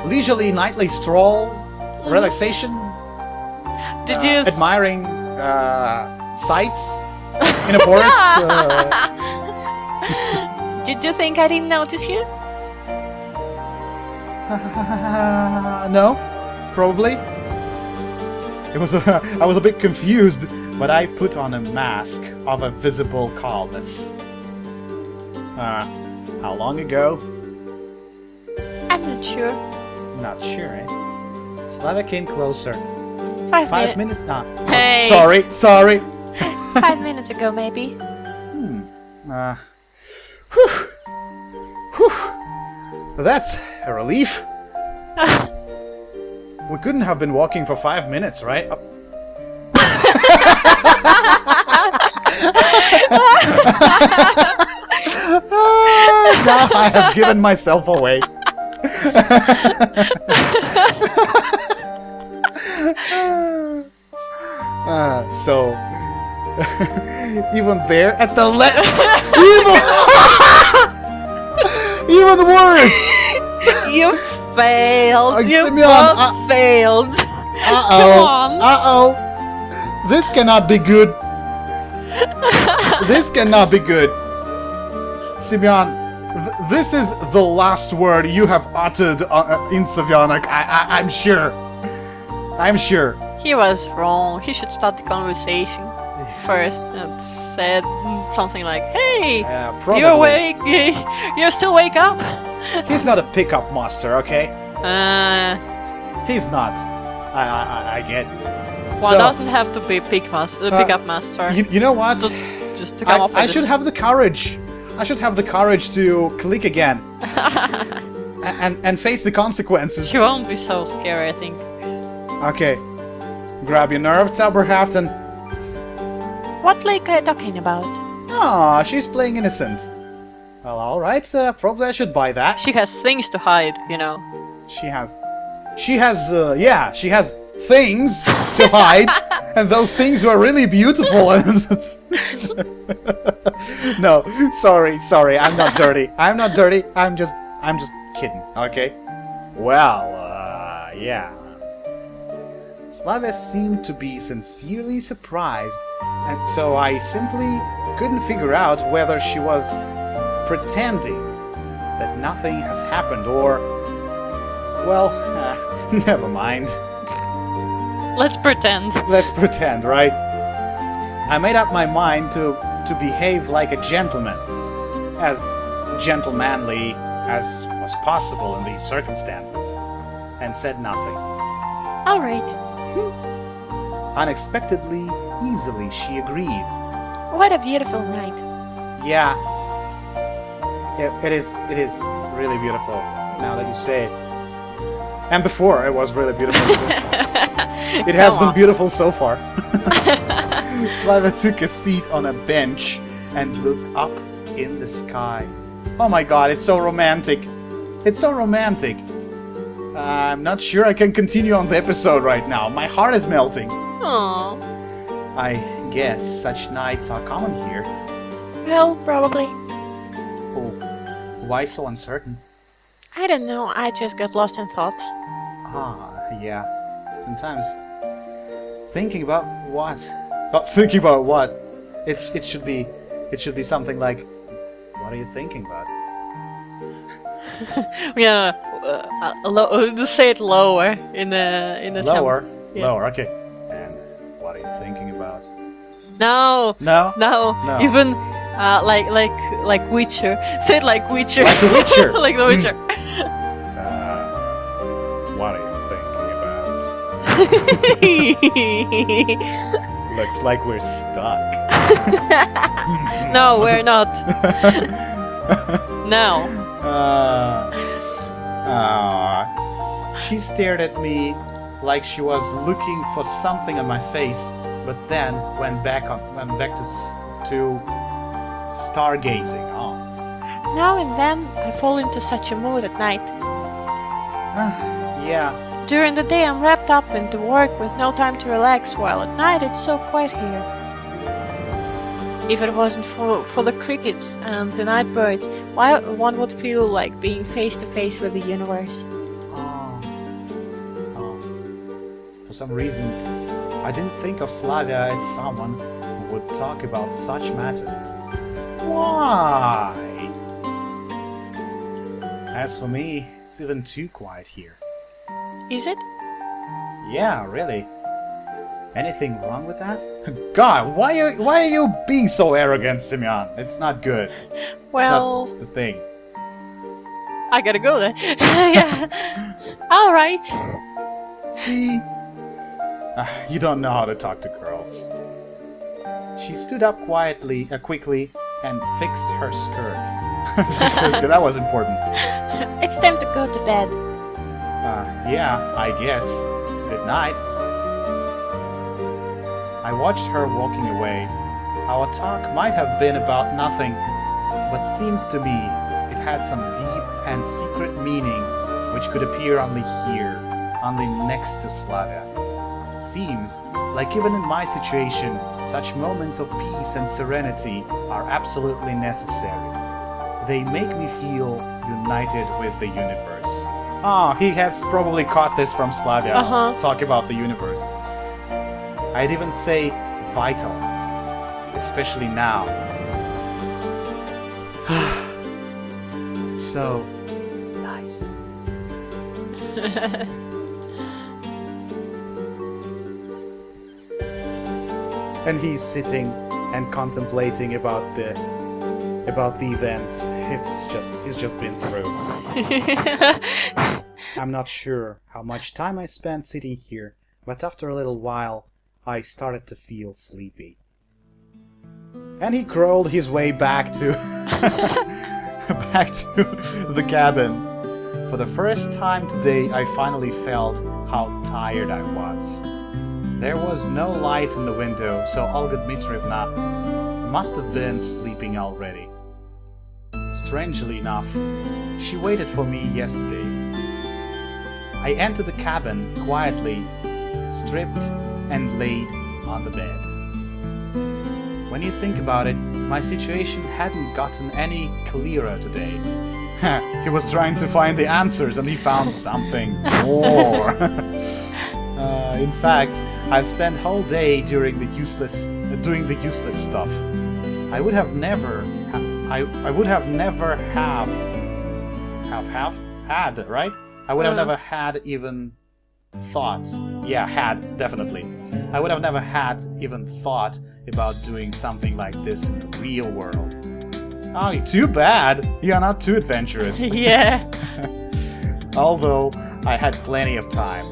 Leisurely nightly stroll, relaxation. Did you admiring sights in a forest? Did you think I didn't notice you? No, probably. I was a bit confused, but I put on a mask of a visible calmness. How long ago? I'm not sure. Not sure, eh? Slavia came closer. 5 minutes? Hey. Sorry. 5 minutes ago, maybe. Whew. That's a relief. We couldn't have been walking for 5 minutes, right? Now I have given myself away. So even there at the even worse. You failed. You Simeon, both failed. Come on. This cannot be good. This cannot be good. Simeon, this is the last word you have uttered in Slavonic. I'm sure. I'm sure. He was wrong. He should start the conversation first and said something like, "Hey, you're awake. You're still wake up." He's not a pickup master, okay? He's not. I get. One doesn't have to be pickup master. You know what? Just to come up with I should have the courage. I should have the courage to click again and face the consequences. She won't be so scary, I think. Okay. Grab your nerve, Zauberhaft, and... What lake are you talking about? Ah, she's playing innocent. Well, alright, probably I should buy that. She has things to hide, you know. She has things to hide, and those things were really beautiful. No, sorry, I'm not dirty. I'm not dirty. I'm just kidding. Okay. Well, yeah. Slavia seemed to be sincerely surprised, and so I simply couldn't figure out whether she was pretending that nothing has happened or... Well, never mind. Let's pretend. Let's pretend, right? I made up my mind to behave like a gentleman, as gentlemanly as was possible in these circumstances, and said nothing. All right. Unexpectedly, easily, she agreed. What a beautiful night. Yeah, it is really beautiful, now that you say it. And before, it was really beautiful too. It has been beautiful so far. Slavia took a seat on a bench and looked up in the sky. Oh my god, it's so romantic. It's so romantic. I'm not sure I can continue on the episode right now. My heart is melting. Aww. I guess such nights are common here. Well, probably. Oh, why so uncertain? I don't know, I just got lost in thought. Ah, yeah. Sometimes thinking about what? Not thinking about what? It should be something like, what are you thinking about? Yeah, say it lower in the Lower, yeah. Lower. Okay. And what are you thinking about? No. No. Even like Witcher. Say it like Witcher. Like the Witcher. Like the Witcher. What are you thinking about? Looks like we're stuck. No, we're not. No. She stared at me like she was looking for something on my face, but then went back to stargazing. Oh. Now and then I fall into such a mood at night. Yeah. During the day I'm wrapped up into work with no time to relax, while at night it's so quiet here. If it wasn't for the crickets and the night birds, why one would feel like being face to face with the universe. For some reason, I didn't think of Slavia as someone who would talk about such matters. Why? As for me, it's even too quiet here. Is it? Yeah, really. Anything wrong with that? God, why are you being so arrogant, Simeon? It's not good. Well, it's not the thing. I gotta go then. Yeah. All right. See? You don't know how to talk to girls. She stood up quickly, and fixed her skirt. Fixed her skirt. That was important. It's time to go to bed. Yeah, I guess. Good night. I watched her walking away. Our talk might have been about nothing, but seems to me it had some deep and secret meaning which could appear only here, only next to Slavia. Seems like even in my situation, such moments of peace and serenity are absolutely necessary. They make me feel united with the universe. Ah, he has probably caught this from Slavia. Talk about the universe. I'd even say vital, especially now. So nice. And he's sitting and contemplating about the events he's just been through. I'm not sure how much time I spent sitting here, but after a little while I started to feel sleepy. And he crawled his way back to the cabin. For the first time today I finally felt how tired I was. There was no light in the window, so Olga Dmitrievna must have been sleeping already. Strangely enough, she waited for me yesterday. I entered the cabin quietly, stripped and laid on the bed. when you think about it, my situation hadn't gotten any clearer today. He was trying to find the answers and he found something more. In fact, I've spent whole day doing the useless stuff. I would have never had, right? I would have never had even thought. Yeah, had, definitely. I would have never had even thought about doing something like this in the real world. Oh, too bad. You're not too adventurous. Yeah. Although I had plenty of time.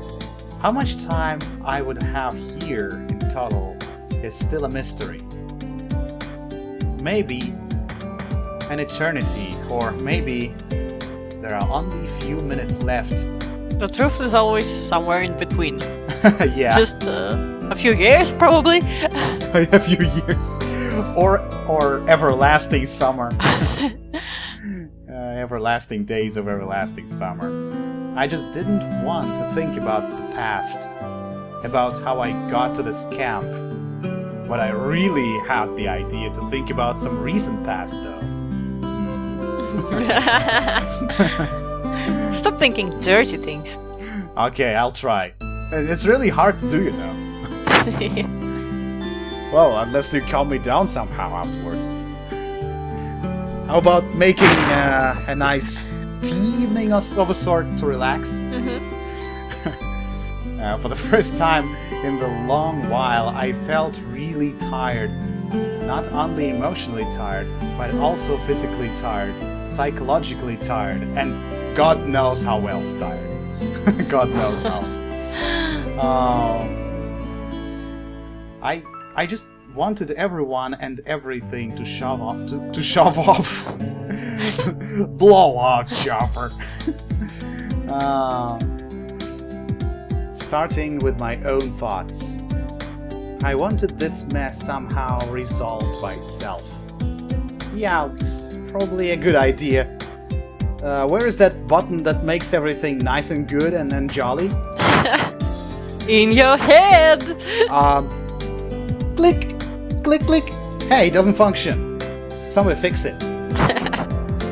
How much time I would have here in total is still a mystery. Maybe an eternity, or maybe there are only a few minutes left. The truth is always somewhere in between. Yeah. Just a few years, probably. A few years. Or everlasting summer. Everlasting days of everlasting summer. I just didn't want to think about the past. About how I got to this camp. But I really had the idea to think about some recent past, though. Stop thinking dirty things. Okay, I'll try. It's really hard to do, you know. Well, unless you calm me down somehow afterwards. How about making a nice tea evening of a sort to relax? For the first time in the long while, I felt really tired. Not only emotionally tired, but also physically tired, psychologically tired, and God knows how else tired. God knows how. I just wanted everyone and everything to shove off. To shove off. Blow off, Chopper. Starting with my own thoughts. I wanted this mess somehow resolved by itself. Yeah, it's probably a good idea. Where is that button that makes everything nice and good and jolly? In your head! Click! Click, click! Hey, it doesn't function. Somebody fix it.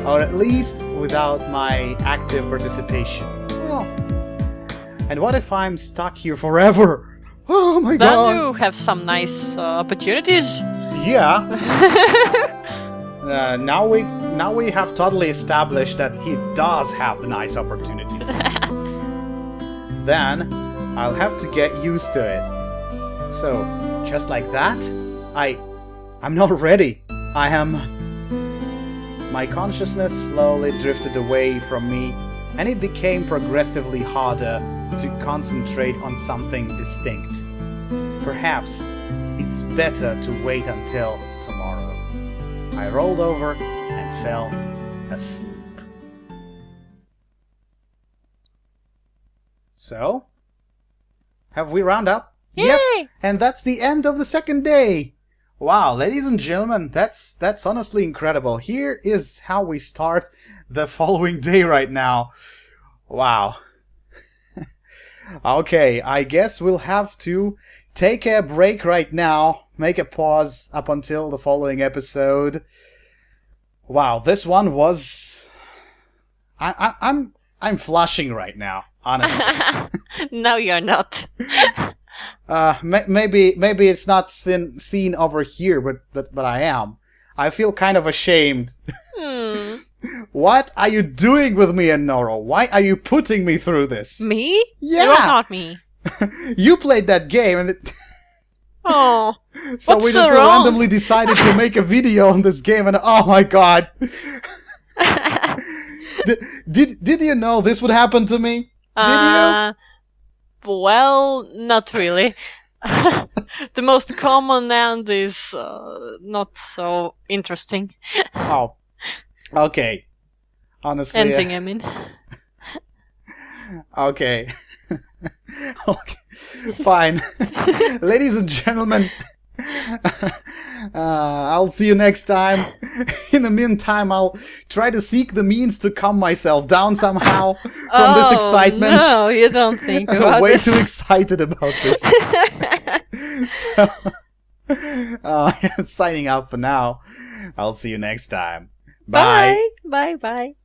Or at least without my active participation. Well, and what if I'm stuck here forever? Oh my god! Then you have some nice opportunities. Yeah. Now we have totally established that he does have the nice opportunities. Then I'll have to get used to it. So, just like that, I'm not ready. I am... My consciousness slowly drifted away from me, and it became progressively harder to concentrate on something distinct. Perhaps it's better to wait until tomorrow. I rolled over and fell asleep. So, have we round up? Yay! Yep, and that's the end of the second day. Wow, ladies and gentlemen, that's honestly incredible. Here is how we start the following day right now. Wow. Okay, I guess we'll have to take a break right now, make a pause up until the following episode. Wow, this one was... I'm flushing right now, honestly. No, you're not. Maybe it's not seen over here, but I am. I feel kind of ashamed. What are you doing with me, Aennoro? Why are you putting me through this? Me? Yeah! You're not me. You played that game and it... Oh. So what's we just so wrong? randomly decided to make a video on this game and oh my god. Did you know this would happen to me? Did you? Well, not really. The most common end is not so interesting. Oh. Okay. Honestly. Ending, I mean. Okay. Okay. Fine. Ladies and gentlemen, I'll see you next time. In the meantime, I'll try to seek the means to calm myself down somehow from this excitement. No, you don't think about I'm way this. too excited about this. So, Signing out for now. I'll see you next time. Bye. Bye. Bye. Bye.